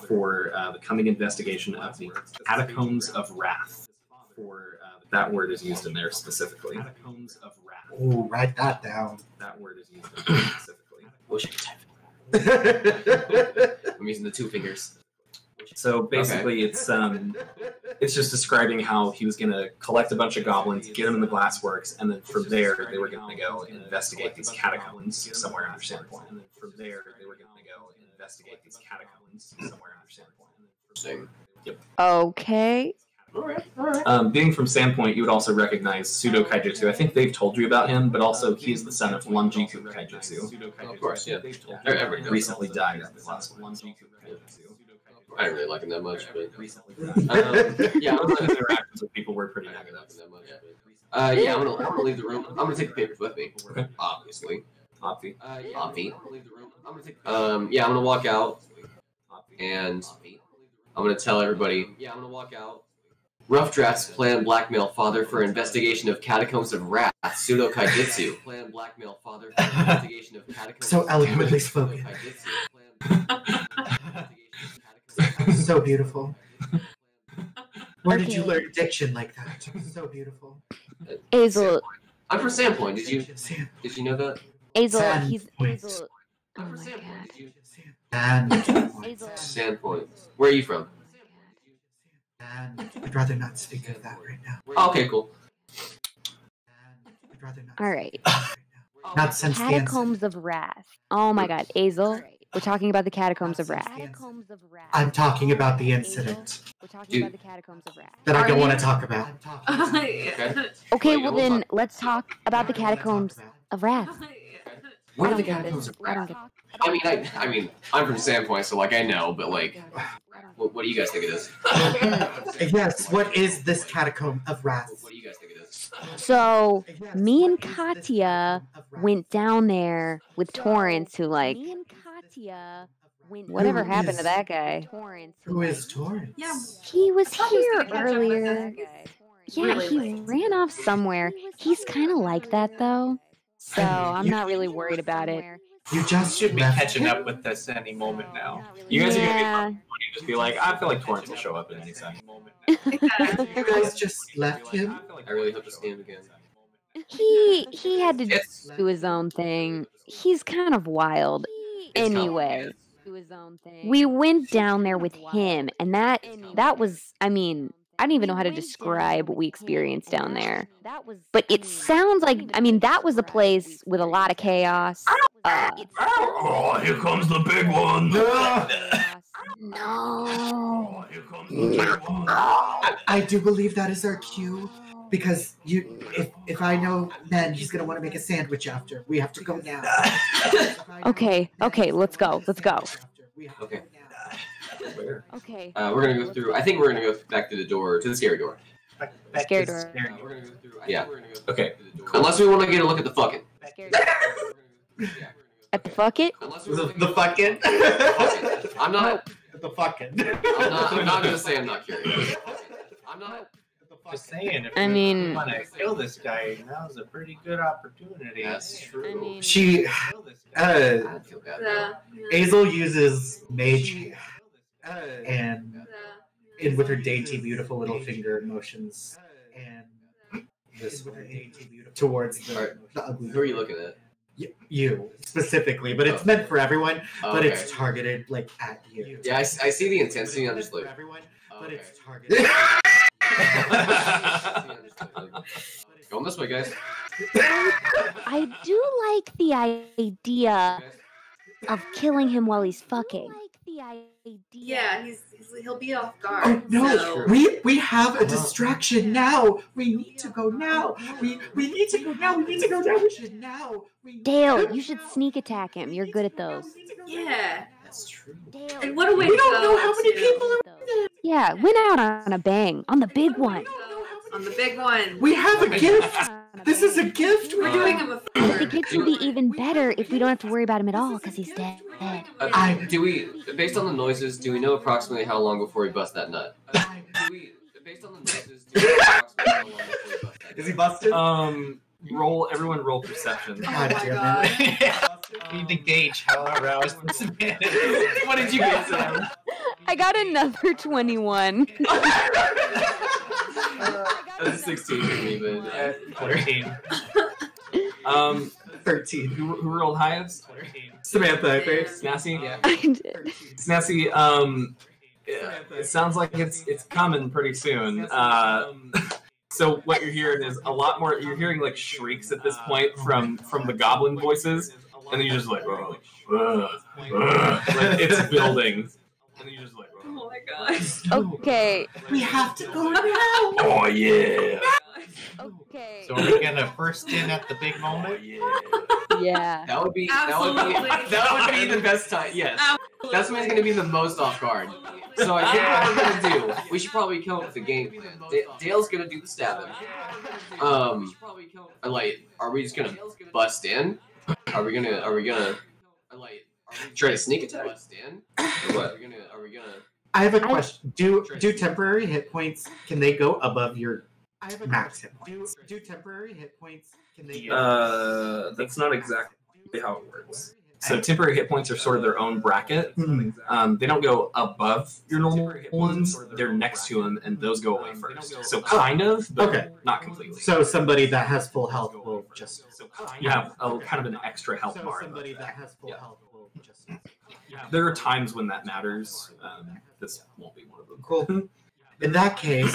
for the coming investigation of the Catacombs of Wrath. That word is used in there specifically. Catacombs of Wrath. Oh, write that down. That word is used in there specifically. Wish I could type it. I'm using the 2 fingers. So basically, it's just describing how he was going to collect a bunch of goblins, get them in the glassworks, and then from there they were going to go and investigate these catacombs somewhere under Sandpoint. Yep. Okay. Being from Sandpoint, you would also recognize Pseudo Kaijitsu. I think they've told you about him, but also he's the son of Longiku Kaijitsu. Of course, yeah. Everybody knows. Recently died at the last one. I didn't really like him that much, but Yeah, most of his interactions with people were pretty negative. yeah, I'm gonna leave the room. I'm gonna take the papers with me, Okay. obviously. Opti. Yeah, I'm gonna walk out, and I'm gonna tell everybody. Rough drafts plan blackmail father for investigation of catacombs of wrath. Pseudo Kaijitsu. Plan blackmail father for investigation of catacombs. So eloquently spoken. So beautiful. Where did you Okay. learn diction like that? So beautiful. Azel. I'm from Sandpoint. Did you know that? Azel. He's. Sandpoint. Azel. Oh I'm my from god. Sandpoint. Did you? And Azel. Sandpoint. Where are you from? I'd rather not speak of that right now. Oh, okay, cool. I'd rather not. All right. Not since the Catacombs of Wrath. Oh my god, Azel. We're talking about the Catacombs of Wrath. Catacombs I'm talking about the incident We're talking Dude. about the Catacombs of Wrath. that I don't Are want you- to talk about. Okay, Wait, well hold then on. let's talk about the Catacombs of Wrath. What I are the don't get catacombs this. of I don't wrath? get. I mean, I'm from Sandpoint, so like I know, but like, What do you guys think it is? Yes, what is this catacomb of wrath? What do you guys think it is? So me and Katya went down there with Torrance, who like. Whatever happened to that guy? Who is Torrance? Yeah. He was I was here gonna catch up with earlier. that. Yeah, Really he late. ran off somewhere. He's kind of like that though, so I'm not really worried about it. You just Should be left catching him? up with us any moment now. You guys are gonna Yeah. be just be like, I feel like Torrance will show up in any second. You guys just left him? I really hope to see him again. He had to It's- do his own thing. He's kind of wild. It's Anyway, we went down there with him, and that was, I mean, I don't even know how to describe what we experienced down there. But it sounds like, I mean, that was a place with a lot of chaos. Oh, here comes the big one. No. Here comes the big one. I do believe that is our cue. Because if I know Ben, he's gonna want to make a sandwich after. We have to go now. Okay, let's go. Okay. Where? Okay. We're gonna go through. I think we're gonna go back to the door, to the scary door. Back Scary to door. scary We're door. gonna go through. Yeah. Okay. Unless we want to get a look at the fucking. At the fuck it? Unless we The, wanna the fucking. I'm not. The fucking. I'm not gonna say I'm not curious. I'm not. Just saying, if I you mean- want to kill this guy, now's a pretty good opportunity. That's true. She, Kill this guy. I feel bad. Hazel uses mage hand, and with her dainty, beautiful little finger motions, and this way towards the ugly. Who are you looking at? You specifically, but it's meant for everyone. Oh, But okay. it's targeted like at you. Yeah, I see the intensity. I'm just like. everyone, Oh, but okay. it's targeted. Going this way, guys. I do like the idea of killing him while he's fucking. Yeah, he'll be off guard. Oh no! so- We have a distraction now. We need to go now. We need to go now. We need to go now. We should now. Dale, you should sneak attack him. You're good at those. Yeah. That's true. And what a way We to don't go know how many to- people are. Yeah, went out on a bang on the big one. on the big one. We have a gift. This is a gift. We're doing him a The favor. gift would be even better if we don't have to worry about him at all because he's dead. Do we, based on the noises, do we know approximately how long before we bust that nut? Based on the noises, do we know approximately how long before we bust that nut? Is he busted? Everyone roll perception. Oh God my damn it. god. We need to gauge how aroused this man is. What did you get, Sam? I got another 21. That's 16 for me, but 14. 13. Who rolled highest? 14. Samantha, I think. Snazzy? Yeah. I did. Snazzy, it sounds like it's coming pretty soon. So what you're hearing is a lot more. You're hearing like shrieks at this point from the goblin voices, and then you're just like, like it's building, and then you're just like, Oh my gosh. Okay. We have to go now. oh yeah, Okay. So are we gonna first in at the big moment? Yeah. that would be Absolutely. that would be the best time. Yes, that's when's gonna be the most off guard. So I think what we're gonna do, we should probably come up with a game plan. Dale's gonna do the stabbing. Like, are we just gonna bust in? Are we gonna try to sneak attack? Bust in? Or what? Are we gonna? I have a question. Do temporary hit points, can they go above your max hit points? Do temporary hit points, can they go that's not exactly how it works. So temporary hit points are sort of their own bracket. They don't go above your normal ones. They're next to them, and those go away first. So kind of, but Okay. not completely. So somebody that has full health will just... You have a kind of an extra health So bar. somebody above that has full Yeah. health will just... There are times when that matters. This won't be one of them. Cool. In that case,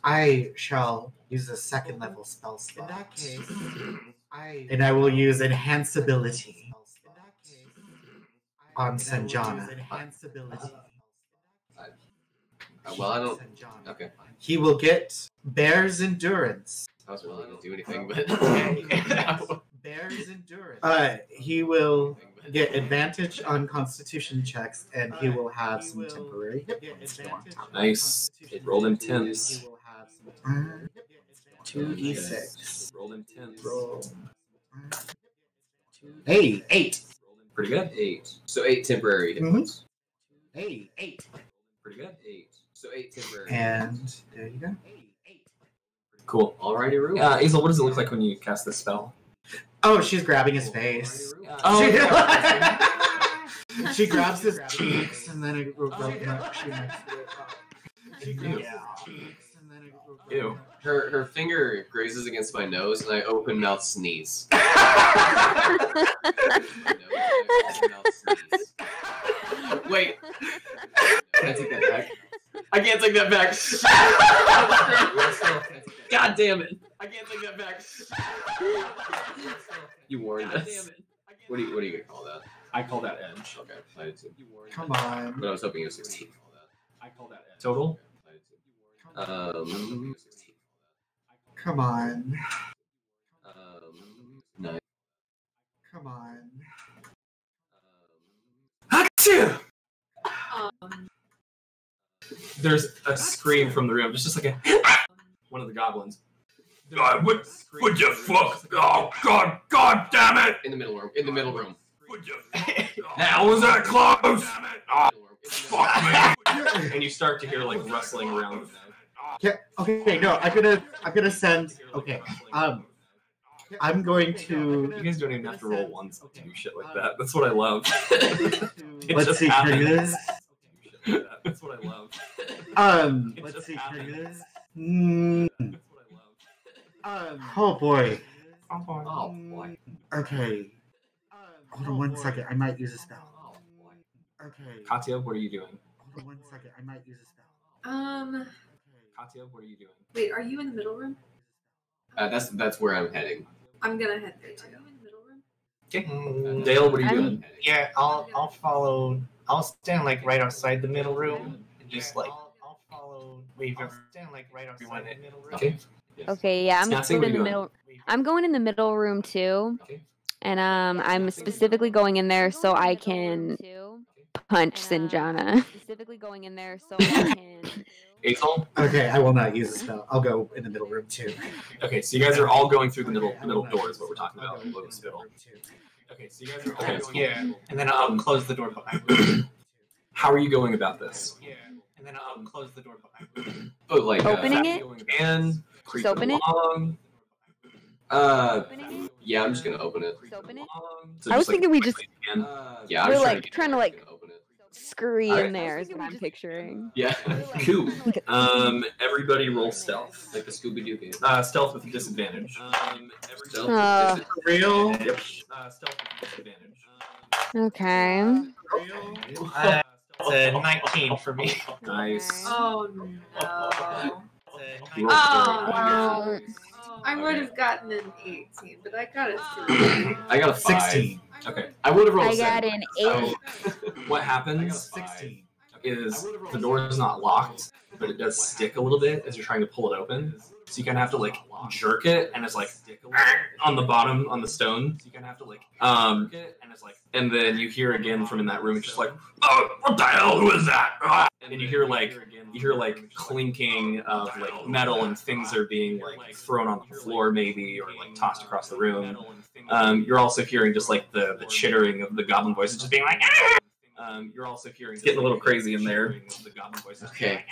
I shall use a second level spell slot. In that case, I will use enhanceability on Sanjiana. Well, I don't. Okay. He will get Bear's Endurance. I wasn't willing to do anything, but Bear's endurance. He will get advantage on Constitution checks, and he will have some temporary hit points still on top. Nice. It rolled in tens. 2d6. Rolled in tens. Roll. Hey, 8. Pretty good. 8. So 8 temporary hit Mhm. points. Hey, 8. Pretty good. 8. So 8 temporary. And there you go. Cool. Alrighty, Rue. Azel, what does it look like when you cast this spell? Oh, she's grabbing his face. Oh, She grabs his cheeks, and then it Ew. Her finger grazes against my nose, and I open mouth sneeze. Wait. Can I take that back? I can't take that back. God damn it. I can't take that back. You warned us. What are you gonna call that? I call that edge. Okay, I did too. Come on. But I was hoping it was 16. I call that edge. Total? Come on. 9. Come on. Achoo! Um, There's a scream from the room. It's just like a one of the goblins. God, what the fuck? Oh, God damn it! In the middle room. In the middle room. How was that close? Oh, fuck me. And you start to hear like rustling around. Yeah, okay, no, I'm gonna send. Okay, I'm going You to. guys don't even have to roll ones to do shit like that. That's what I love. It Let's just see, happens. triggers. That's what I love. Let's see, triggers. Oh boy. Oh, boy. Okay. Hold on 1 second. I might use a spell. Okay. Katya, what are you doing? Hold on 1 second. I might use a spell. Katya, what are you doing? wait, are you in the middle room? That's where I'm heading. I'm gonna head there too. In the middle room? Okay. Dale, what are you I'm- doing? Yeah, I'll follow. I'll stand like right outside the middle room and just like I'll follow. Wait, stand like right outside the middle room. Okay. Okay, yeah, I'm Snazzy, going what are in you the doing? middle. I'm going in the middle room too, Okay. and I'm specifically going in there so I can punch Sanjiana. Specifically going in there so I can. Azel? Okay, I will not use a spell. I'll go in the middle room too. Okay, so you guys are all going through the middle door is what we're talking about. Below the middle. Okay, so you guys are all going Yeah, and then I'll close the door behind me. How are you going about this? Yeah, and then I'll close the door behind me. Oh, like Opening it? And creep open it? along. Yeah, I'm just gonna open it. Open it? So I was just, like, thinking we just again. Yeah, I'm We're, just like, get trying to, I'm like- just gonna open it. scurry Alright. in there is what I'm picturing. Yeah, Cool. Everybody roll stealth. like the Scooby Doo game. Stealth with disadvantage. Stealth. Uh, Real? Yep. Stealth with disadvantage. Okay. It's a 19 for me. Nice. Oh no. Roll Oh, I would have gotten an 18, but I got a 3. I got a 5. 16. Okay. I would have rolled I a got 7. an 8. So what happens 16. is the door is not locked, but it does stick a little bit as you're trying to pull it open. So you kind of have to like jerk it, and it's like on the bottom on the stone. So you kind of have to like and then you hear again from in that room. It's just like, Oh, what the hell? Who is that? Ah. and you hear like clinking of like metal, and things are being like thrown on the floor maybe, or like tossed across the room. You're also hearing just like the chittering of the goblin voices just being like. You're also hearing it's getting a little crazy in there. The goblin voices. Okay.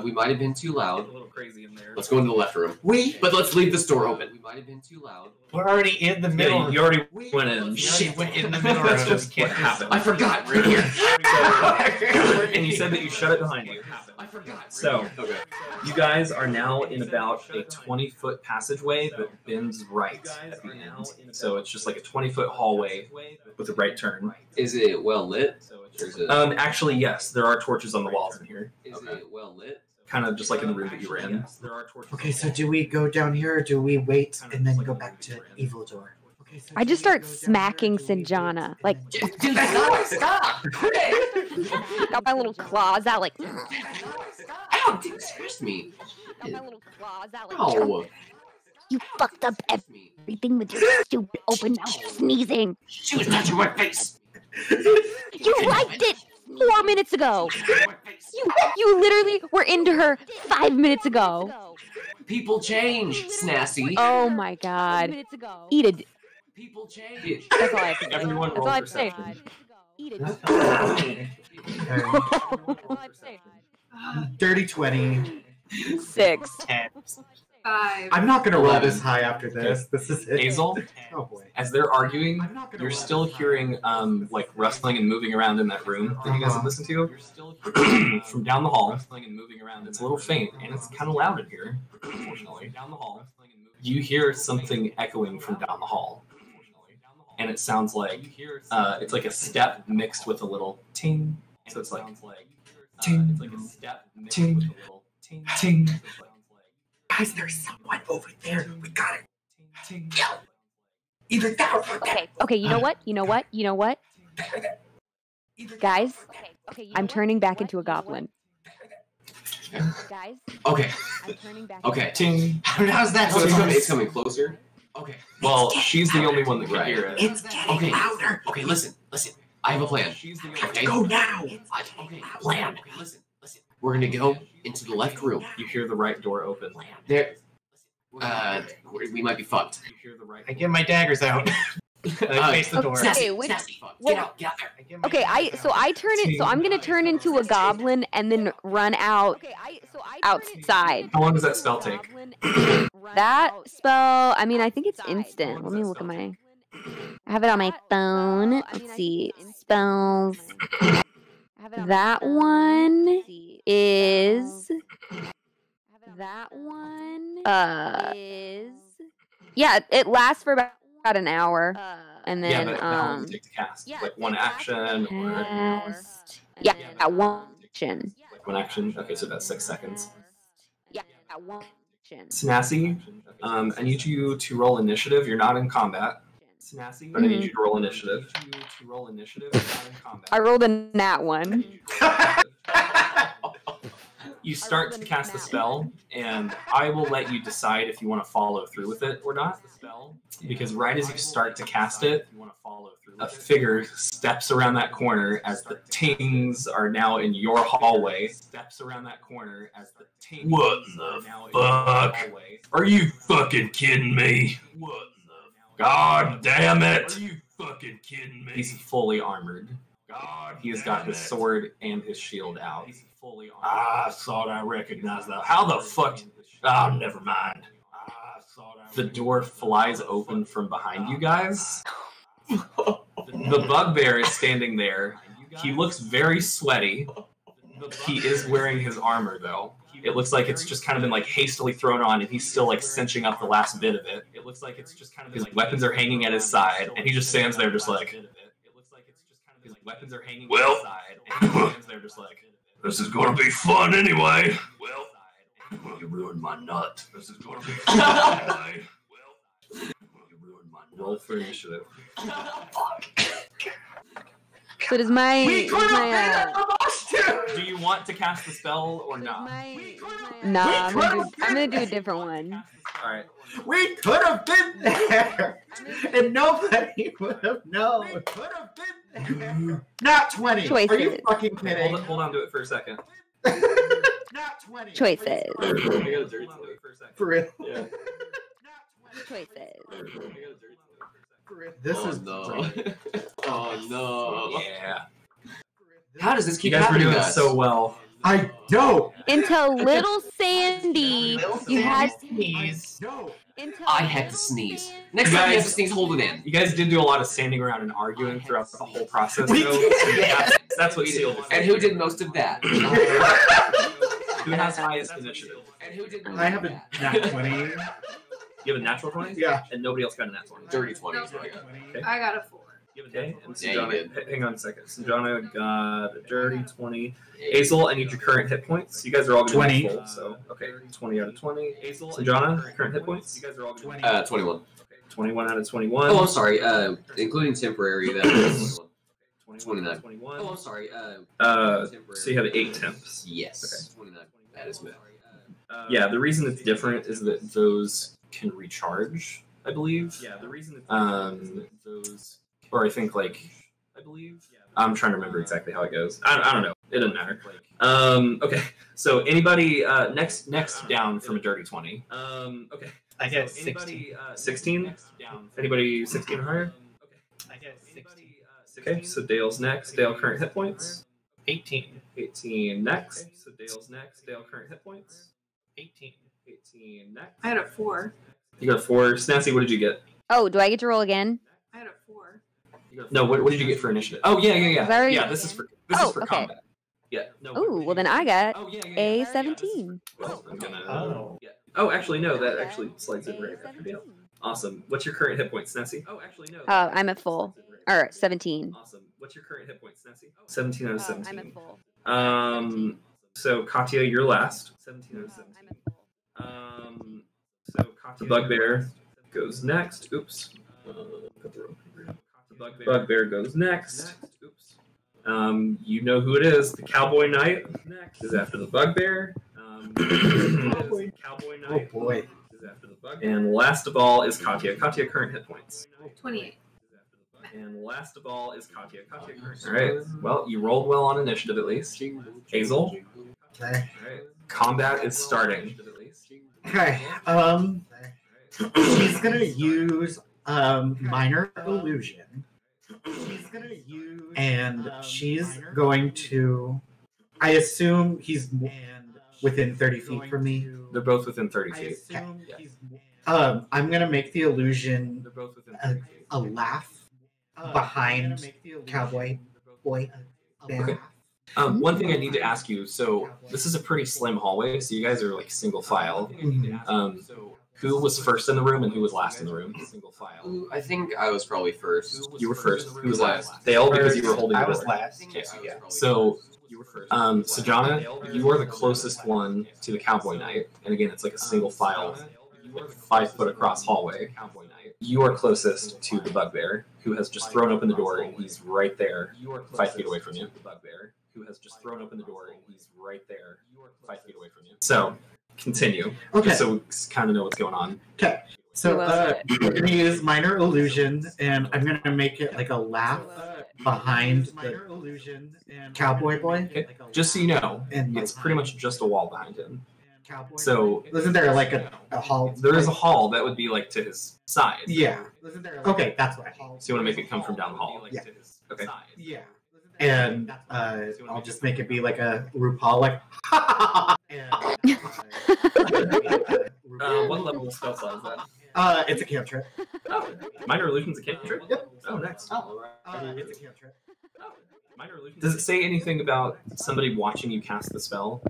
We might have been too loud. A little crazy in there. Let's go into the left room. But let's leave this door open. We might have been too loud. We're already in the middle. Yeah, you already went in. We already went in the middle room. That's just what Can't happened. I forgot. We're in here. And you said that you shut it behind you. I forgot. So, Okay. you guys are now in about a 20-foot passageway that bends right at the end. So it's just like a 20-foot hallway with a right turn. Is it well lit? Or is it, Actually, yes, there are torches on the walls in here. is it well lit? Kind of just like in the room that you were in. There are torches. Okay, so do we go down here or do we wait and then go back to Evil Door? Okay, so I just start smacking Sanjiana. Like, Dude, stop! got my little claws out, like, Ow, dude, scratched me. got my little claws out, like, Ow. You fucked up everything with your stupid open mouth sneezing. She was touching my face. You liked it 4 minutes ago. You literally were into her 5 minutes ago. People change, Snazzy. Oh my god. Eat it. People change. That's all I have to say. Everyone That's roll all I have to say. perception. Eat it. Dirty 20. 6. 10. 5. I'm not gonna roll 11. this high after this. This is it. Hazel, Oh boy. as they're arguing, I'm not gonna you're roll still this high. hearing like rustling and moving around in that room that you guys have listened to. From down the hall, it's a little faint and it's kind of loud in here. Unfortunately, down the hall, you hear something echoing from down the hall, and it sounds like it's like a step mixed with a little ting. So it's like ting, it's like a step mixed with a little ting, ting. Guys, there's someone over there. We gotta kill. Either that or we're dead. Okay, you know what? Guys, I'm turning back into a goblin. Guys, Okay. I'm turning back Okay. Ting. How's that? So it's coming closer. Okay. Well, she's the only one that can Right. hear it. It's getting Okay. louder. Okay, listen. I have a plan. Okay. Go now. Okay, plan. Okay, listen. We're gonna go into the left room. You hear the right door open. There. We might be fucked. You hear the right. I get my daggers out. I face the door. Okay, Snazzy, wait. Snazzy, Well- get out there. I get my Okay, daggers out. I'm gonna turn into a goblin and then run out outside. How long does that spell take? That spell, I mean, I think it's instant. Let me look at my. I have it on my phone. Let's see. Spells. That one is. Yeah, it lasts for about an hour. And Yeah, then, but how long does it take to cast? Like one action or cast. Yeah, one action. like one action? Okay, so that's 6 seconds. Yeah, one action. Snazzy, I need you to roll initiative. You're not in combat. Snazzy, but I need you to roll initiative. I rolled a nat one. You start to cast the spell, and I will let you decide if you want to follow through with it or not. Because right as you start to cast it, a figure steps around that corner as the tings are now in your hallway. What the fuck? Are you fucking kidding me? God damn it! Are you fucking kidding me? He's fully armored. God He's got his sword and his shield out. I thought I recognized that. How the fuck? Oh, never mind. The door flies open from behind you guys. The bugbear is standing there. He looks very sweaty. He is wearing his armor, though. It looks like it's just kind of been like hastily thrown on, and he's still like cinching up the last bit of it. His weapons are hanging at his side, and he just stands there, just like. Well, this is gonna be fun anyway. Well, you ruined my nut. This is gonna be fun anyway. Well, you ruined my nut. Roll for initiative. So does my. Do you want to cast the spell or not? Nah, I'm gonna do a different one. All right. We could have been there, and nobody would have known. We could have been there. Not 20. Are you Choices. fucking kidding? Hold on to it for a second. Not 20. Choices. For real. Yeah. Choices. For real. This is no. Oh no. Yeah. How does this You keep guys were happening doing to us? so well. I know. Until little Sandy, you had. Sneeze. No. I had to sneeze. Next time you have to sneeze, hold it in. You guys did do a lot of standing around and arguing throughout the whole process, We though. did. So that's what sealed it. And who did most of that? Who has highest initiative? And who did I have a nat 20. You have a natural 20? Yeah. And nobody else got a natural 20. Dirty 20 is what I got. I got a 4. Okay, and Yeah, you Sanjiana, hang on a second. Sanjiana got a dirty 20. Hazel, I need your current hit points. You guys are all going to 20. be full, so okay, 20 out of 20. Hazel, Sanjiana, current hit points. You guys are all going to be 21. 21 out of 21. Oh, I'm sorry. Including temporary, that was 29. 21. Oh, I'm sorry. So you have 8 temps. Yes. 29. That is me. Yeah, the reason it's different is that those can recharge, I believe. Yeah, the reason those, or I think like, I believe. I'm trying to remember exactly how it goes. I don't know. It doesn't matter. Okay. So anybody next down from a dirty 20. Okay. I get so 16. 16. Anybody 16 or higher? I get 16. Okay. So Dale's next. Dale current hit points. 18. 18 next. So Dale's next. Dale current hit points. 18. 18 next. I had a 4. You got a 4. Snazzy, what did you get? Oh, do I get to roll again? I had a 4. No, what did you get for initiative? Oh yeah. Already... Yeah, this is for okay. combat. Yeah. No. Oh, well then I got a Yeah, 17. Well, I'm gonna. Oh. Yeah. Oh, actually no. That actually slides in right after Dale. Awesome. What's your current hit points, Snazzy? Oh, actually no. I'm at full. Or 17. Awesome. What's your current hit points, Snazzy? 17 out of 17. I'm at full. So Katya, you're last. 17 out of 17. So Katya, the bugbear goes next. Oops. The bugbear goes next. Oops. You know who it is. The cowboy knight is after the bugbear. Cowboy knight. Oh boy. Is after the bugbear. And last of all is Katya. Katya, current hit points. 28. And last of all is Katya. Katya, current. All right. Well, you rolled well on initiative at least. Hazel. Okay. All right. Combat is starting. Okay. She's gonna use minor illusion. And she's going to. I assume he's within 30 feet from me. They're both within 30 feet. Okay. Yeah. I'm gonna make the illusion They're both within 30 feet. a laugh behind cowboy boy. Okay. One thing I need to ask you. So this is a pretty slim hallway. So you guys are like single file. Who was first in the room and who was last in the room? Single file. I think I was probably first. You were first. Who was last? Dale, because you were holding the I door. was last. Okay. Yeah. So, Sanjiana, you are the closest one to the cowboy knight. And again, it's like a single file, 5 foot across hallway. You are closest to the bugbear, who has just thrown open the door, and he's right there, 5 feet away from you. The bugbear, who has just thrown open the door, and he's right there, 5 feet away from you. So, continue. Okay. Just so we kind of know what's going on. Okay. So we're gonna use minor illusion, and I'm gonna make it like a laugh behind the cowboy boy. Okay. Just so you know, And it's pretty much just a wall behind him. cowboy. So Isn't there like a hall? there is a hall that would be like to his side. Yeah. Okay, that's what I hall. So you want to make it come from down the hall. Yeah. Okay. Yeah. And I'll just make it be like a RuPaul, like. What level of spell slot is that? It's a cantrip. Oh, minor illusion's a cantrip? Yep. Oh, next. It's a cantrip. Minor illusion. Does it say anything about somebody watching you cast the spell?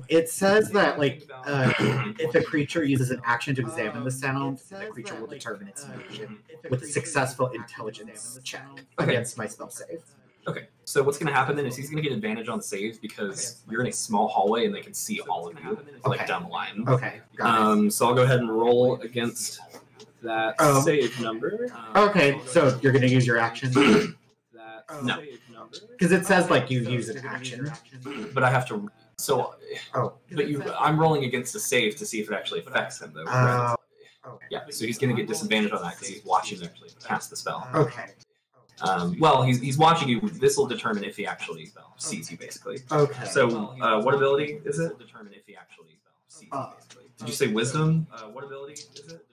It says that like if a creature uses an action to examine the sound, the creature will determine its illusion with a successful intelligence check against my spell save. Okay, so what's going to happen then is he's going to get advantage on saves because you're in a small hallway and they can see all of you like down the line. Okay, got it. So I'll go ahead and roll against that save number. Okay, so you're going to use your action? No. Because it says like you use an action. But I have to. So, but I'm rolling against a save to see if it actually affects him though. Correct? Yeah, so he's going to get disadvantage on that because he's watching you cast the spell. Okay. Well, he's watching you. This will determine if he actually sees you, basically. Okay. So, what ability is it? Determine if he actually sees you, basically. Did you say wisdom? What ability is it?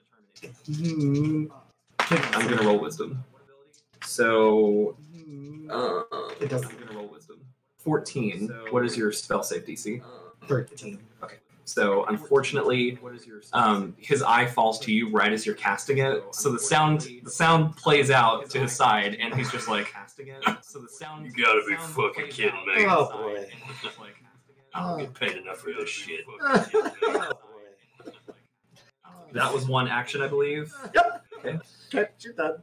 I'm gonna roll wisdom. So, It doesn't. I'm gonna roll wisdom. 14. What is your spell save DC? 13. Okay. So unfortunately, his eye falls to you right as you're casting it. So the sound plays out to his side, and he's just like casting it. So the sound. You gotta be fucking kidding me. Oh boy. I don't get paid enough for this shit. That was one action, I believe. Yep. Okay. Okay, you're done.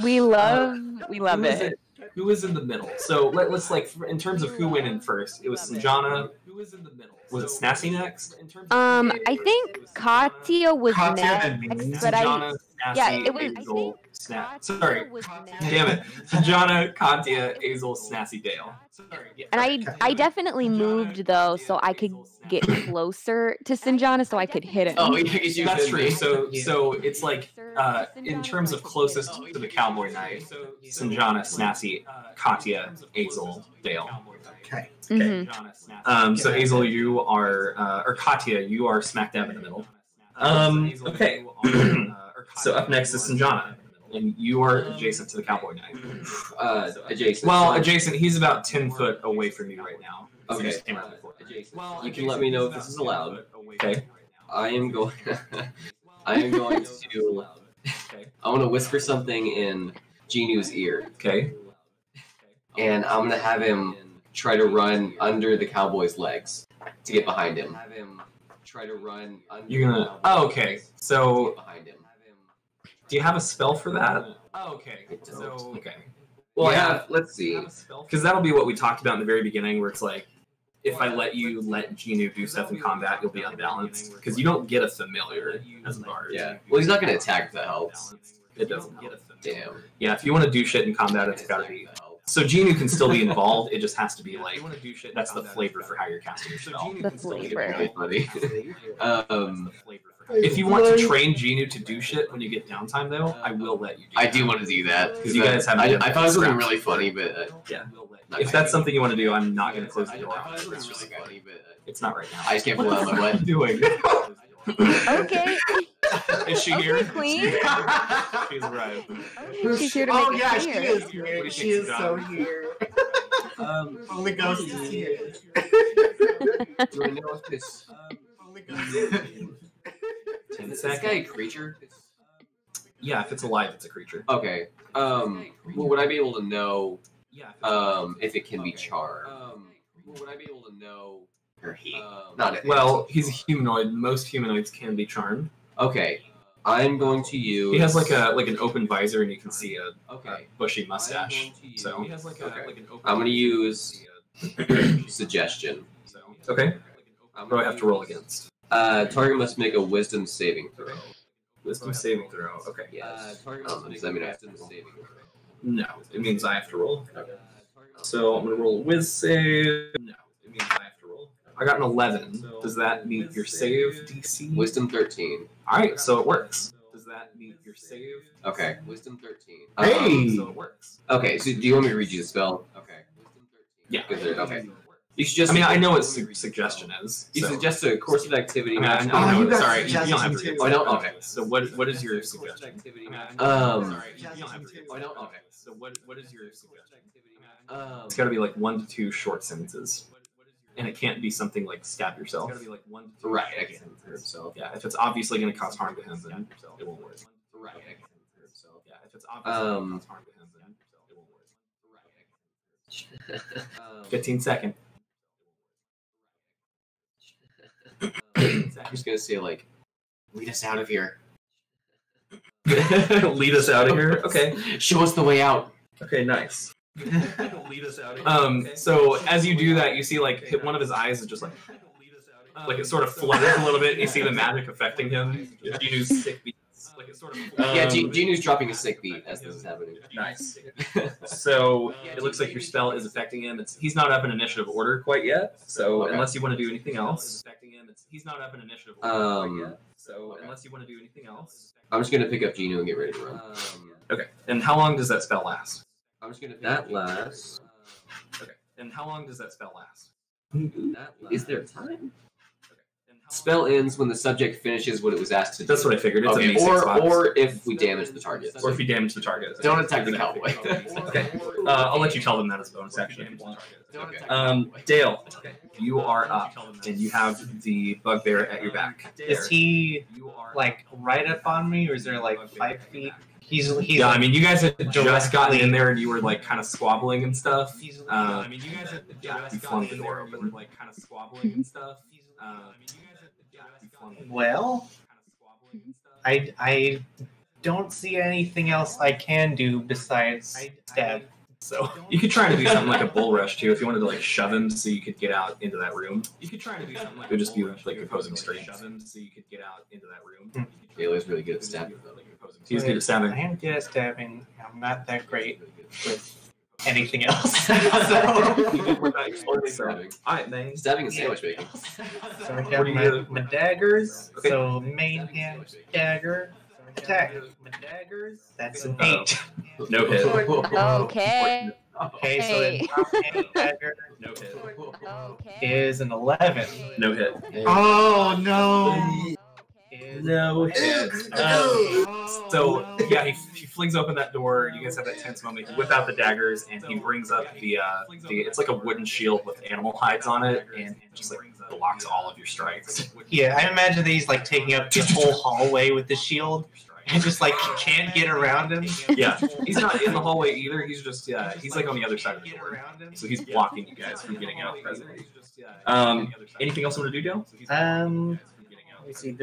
We love it. Who is in the middle? So let's like in terms of who went in first. It was Sanjiana. Who was in the middle? Was it Snassy next? I think Katya was Katya and me. next, but Sanjiana, Yeah, it was. Azel, Sorry, damn it. Sanjiana, Katya, Azel, Snassy, Dale. And I definitely moved though, so I could get closer to Sanjiana, so I could hit him. Oh, you That's hit true. me. So it's like in terms of closest to the Cowboy Knight, Sanjana, Snassy, Katya, Azel, Dale. Okay. Mhm. So Azel, you are, or Katya, you are smack dab in the middle. Okay. So up next is Sanjana, and you are adjacent to the Cowboy Knight. Adjacent. Well, adjacent. He's about 10 foot away from you right now. So Okay. you just came around the corner. You can let me know if this is allowed. Okay. I am going. I am going to. I want to whisper something in Genu's ear, Okay. and I'm gonna have him try to run under the cowboy's legs to get behind him. You're gonna. Oh, okay. So, Behind him. do you have a spell for that? Oh, okay. So, okay. Well, Yeah. I have. Let's see. Because that'll be what we talked about in the very beginning, where it's like, if I let you let Genu do stuff in combat, you'll be unbalanced. Because you don't get a familiar as a bard. Yeah. Well, he's not gonna attack if that helps. It doesn't help. Damn. Yeah, if you want to do shit in combat, it's gotta be. So Genu can still be involved. It just has to be like that's the flavor for how you're casting your spell. The flavor. Really funny. If you want to train Genu to do shit when you get downtime, though, I will let you do. I do want to do that because you guys have. I thought it was something really funny, but yeah. If that's something you want to do, I'm not going to close the door. It's really funny, but it's not right now. I just can't pull out my What are butt. you doing? Okay. Is she Okay, here? Queen. She's arrived. She's here to Oh make yeah, it she clear. is here. She is so here. Holy Ghost is here. Do I know if this? Holy Ghost is here. 10 Is this guy a seconds. creature? Yeah, if it's alive, it's a creature. Okay. Well, would I be able to know if it can be charmed? Would I be able to know? Or he? Not it. Well, he's a humanoid. Most humanoids can be charmed. Okay. I'm going to use. He has like an open visor, and you can see a Okay. bushy mustache. So I'm going to use suggestion. okay. What do I have to roll against? Target must make a wisdom saving throw. Wisdom saving throw. Okay. Yes. Does that mean I have to roll? No, it means I have to roll. So I'm gonna roll a whiz save. No, it means I have to roll. I got an 11. Does that meet your save DC? Wisdom 13. All right, so it works. Does that meet your save? Okay. Wisdom 13. Hey! So it works. Okay. So do you want me to read you the spell? Okay. Yeah. Okay. You suggest. I mean, I know what suggestion is. You so- suggest a course of activity. I mean, I know Oh, you got sorry, you don't have to suggestion read too. I don't. Okay. So what is your suggestion? Sorry, you don't have to. I don't. Okay. So what is your suggestion? Um, It's got to be like 1 to 2 short sentences, and it can't be something like stab yourself. Right. I can hurt himself. Yeah, if it's obviously going to cause harm to him, then it won't work. Right. I can hurt himself. Yeah, if it's obviously going to cause harm to him, then it won't work. 15 seconds. I'm just gonna say like, lead us out of here. Lead us out of here. Okay. Show us the way out. Okay. Nice. Lead us out of here. So as you do that, you see like one of his eyes is just like it sort of flutters a little bit. And you see the magic affecting him. Genu's sick beats. Yeah, Genu's dropping a sick beat as this is happening. Nice. So it looks like your spell is affecting him. He's not up in initiative order quite yet. So Okay. unless you want to do anything else, he's not up in initiative order quite yet. So unless you want to do anything else, I'm just gonna pick up Genu and get ready to run. okay. And how long does that spell last? I'm just gonna. That lasts. Okay. And how long does that spell last? Is there time? Spell ends when the subject finishes what it was asked to do. That's what I figured. It's Okay, a D6 box. or if we damage the target. Or if you damage the target. Don't attack the cowboy. Okay. I'll let you tell them that as a bonus action if you want. Okay. Dale, you are up, and you have the bugbear at your back. Is he like right up on me, or is there like 5 feet? He's Yeah, I mean, you guys had just directly- gotten in there, and you were like kind of squabbling and stuff. He's You flung the door open. well. I don't see anything else I can do besides stab. So you could try to do something like a bull rush too, if you wanted to like shove him so you could get out into that room. You could try to do something like it would just be like opposing strength. Shove him so you could get out into that room. Taylor's really good at stabbing. He's good at stabbing. I am good at stabbing. I'm not that great with anything else. Stabbing and sandwich making. So I got my daggers. Okay. So main hand dagger. Attack. My daggers. That's an 8. No hit. Okay. Okay, so then top hand dagger No hit. is an 11. No hit. Oh no! No hit. So yeah, he flings open that door. You guys have that tense moment. He whips out the daggers and he brings up the it's like a wooden shield with animal hides on it, and just like blocks all of your strikes. Yeah, I imagine that he's like taking up the whole hallway with the shield and just like can't get around him. Yeah, he's not in the hallway either. He's just he's like on the other side of the door, so he's blocking you guys from getting out presently. Anything else you want to do, Dale? Let me see.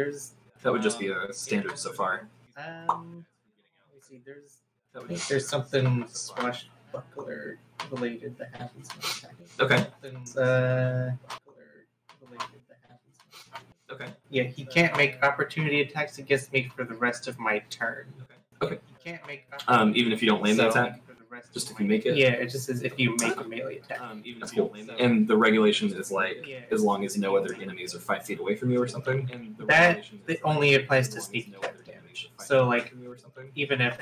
That would just be a standard so far. Let me see. I think there's something swashbuckler related that happens when attacking. Okay. Okay. Yeah, he can't make opportunity attacks against me for the rest of my turn. Okay. He can't make Even if you don't land the attack? Just if you make it? Yeah, it just says if you make a melee attack. That's cool. And the regulation is like, as long as no other enemies are 5 feet away from you or something? That only applies to sneak attack damage. So like, even if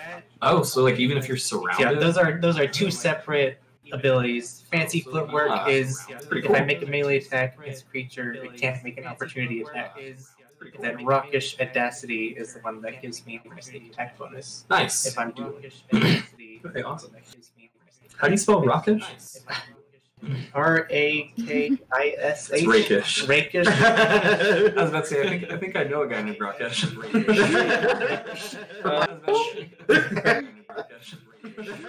so like even if you're surrounded? yeah, those are 2 separate abilities. Fancy footwork is if I make a melee attack against a creature, it can't make an opportunity attack. And then rockish audacity is the one that gives me my sneak attack bonus. Nice. If I'm doing Okay, awesome. How do you spell rockish? Rakish. It's rakish. Rakish. I was about to say, I think I know a guy named Rakesh.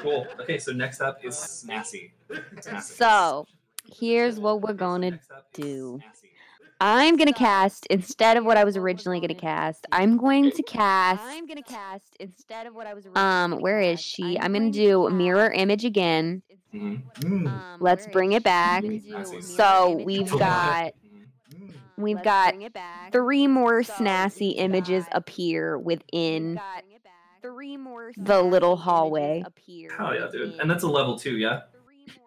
Cool. Okay, so next up is Snassy. So, here's what we're gonna do. I'm gonna cast instead of what I was originally gonna cast. I'm going to cast instead of what I was originally. Where is she? I'm gonna do mirror image again. Let's bring it back. So we've got 3 more Snassy images appear within the little hallway. Hell yeah, dude. And that's a level 2, yeah?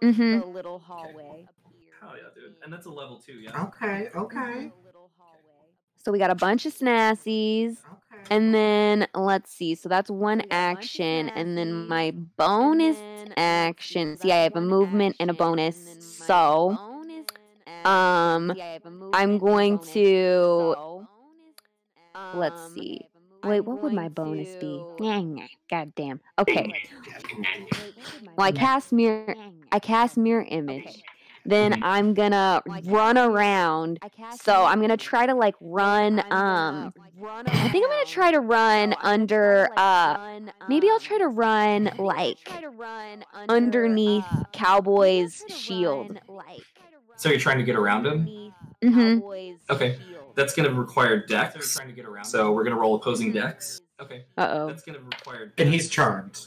Mm-hmm. Hell yeah, dude. And that's a level 2, yeah? Okay. So we got a bunch of Snassies. And then, let's see. So that's one action. And then my bonus action. See, I have a movement and a bonus. So, I'm going to, let's see. Wait, what would my bonus be? God damn. Okay. Well, I cast mirror image. Then I'm gonna run around. So I'm gonna try to like run. I think I'm gonna try to run under. Maybe I'll try to run like underneath Cowboy's shield. So you're trying to get around him? Mm-hmm. Okay. That's going to require dex. So we're going to roll opposing dex. Okay. Uh-oh. That's going to require. And he's charmed.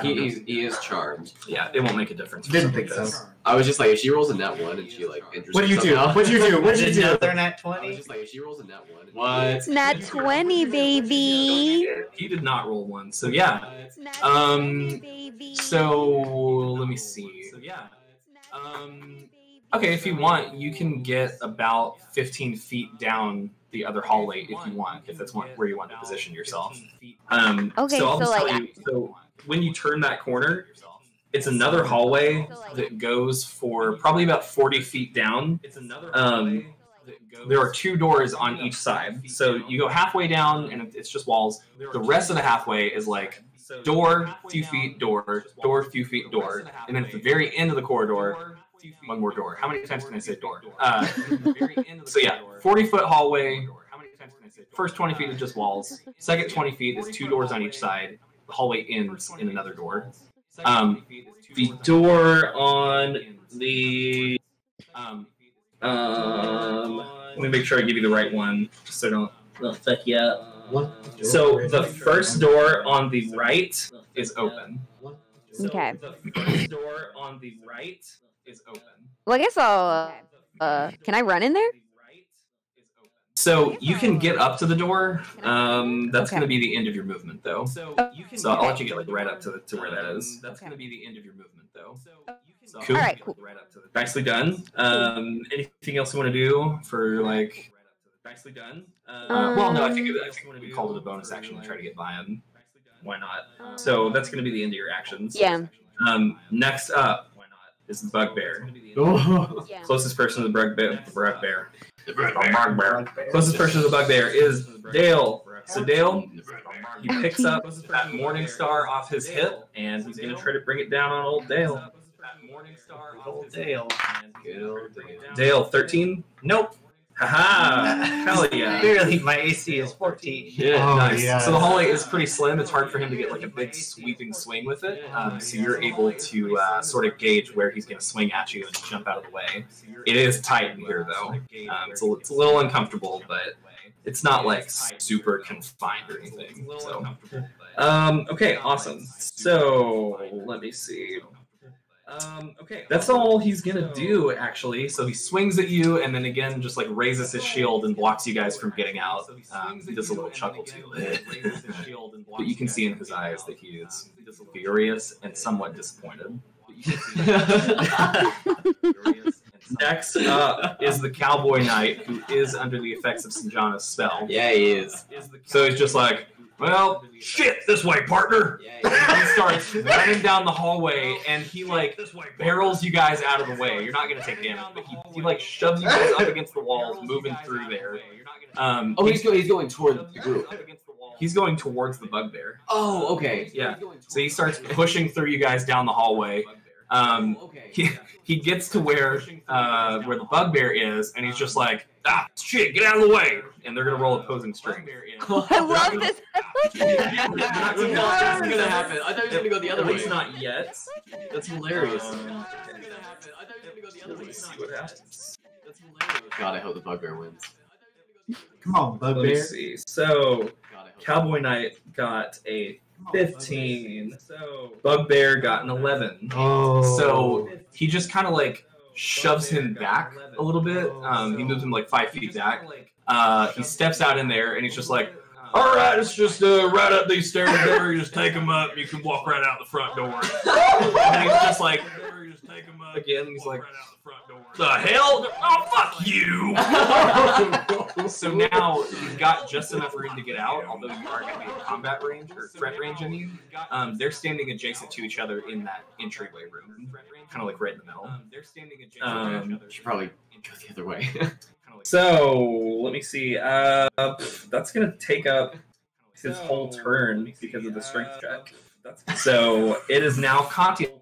He is charmed. Yeah, it won't make a difference. Didn't think so. I was just like, if she rolls a net 1 and she like enters. What do you do? What'd you do? What'd you do? Another nat I was 20? just like, if she rolls a net 1. What? Nat 20, baby. He did not roll 1. So yeah. So let me see. So yeah. Okay, if you want, you can get about 15 feet down the other hallway if you want, if that's where you want to position yourself. Okay, so I'll just like tell you, so when you turn that corner, it's another hallway that goes for probably about 40 feet down. There are 2 doors on each side. So you go halfway down and it's just walls. The rest of the halfway is like door, few feet, door, few feet, door. And then at the very end of the corridor, 1 more door. How many times can I say door? So yeah, 40-foot hallway. First 20 feet is just walls. Second 20 feet is 2 doors on each side. The hallway ends in another door. The door on the let me make sure I give you the right one, just so I don't fuck you up. So the first door on the right is open. Okay. The first door on the right is open. Well, I guess I'll. Can I run in there? So you can get up to the door. That's Okay. going to be the end of your movement, though. So I'll let you get like right up to where that is. That's going to be the end of your movement, though. Cool. All right, cool. Nicely done. Anything else you want to do for like? Nicely done. Well, no, I think we called it a bonus action to try to get by him. Why not? So that's going to be the end of your actions. Yeah. Next up is the bugbear. Yeah. Closest person to the bugbear. Closest person to the bugbear is Dale. So Dale, he picks up that morning star off his hip, and he's going to try to bring it down on old Dale. Old Dale. Dale, 13? Nope. Haha! Hell yeah. Barely, my AC is 14. Yeah, Oh, nice. yeah. So the hallway is pretty slim. It's hard for him to get like a big sweeping swing with it. So you're able to sort of gauge where he's going to swing at you and just jump out of the way. It is tight in here though. It's a little uncomfortable, but it's not like super confined or anything. So, okay, awesome. So let me see. Okay, that's all he's gonna do actually. So he swings at you, and then again just like raises his shield and blocks you guys from getting out. He does a little chuckle too, but you can see in his eyes that he is furious and somewhat disappointed. Next up is the Cowboy Knight, who is under the effects of Sanjiana's spell. Yeah, he is. So he's just like, well, shit, this way, partner. And he starts running down the hallway, and he like barrels you guys out of the way. You're not gonna take damage, but he like shoves you guys up against the walls, moving through there. He's going toward the group. He's going towards the bugbear. Oh, okay. Yeah. So he starts pushing through you guys down the hallway. He gets to where the bugbear is, and he's just like, shit, get out of the way. And they're gonna roll opposing strength. I love this. That's gonna happen. I thought he was gonna go the other At way. least not yet. That's hilarious. Let's see what happens. God, I hope the bugbear wins. Come on, Let me bugbear. see. So, God, I hope Cowboy Knight got a 15. So, Bugbear got an 11. Oh. So, he just kind of like shoves him back a little bit. He moves him like 5 feet back. He steps out in there, and he's just like, all right, it's just right up these stairs there. You just take them up, and you can walk right out the front door. And he's just like, again, he's like, the hell? Oh, fuck you! So now you've got just enough room to get out, although you are going to be in combat range, or threat range, I mean. They're standing adjacent to each other in that entryway room, kind of like right in the middle. should probably go the other way. So, let me see. That's going to take up his whole turn because of the strength check. So, it is now Katya's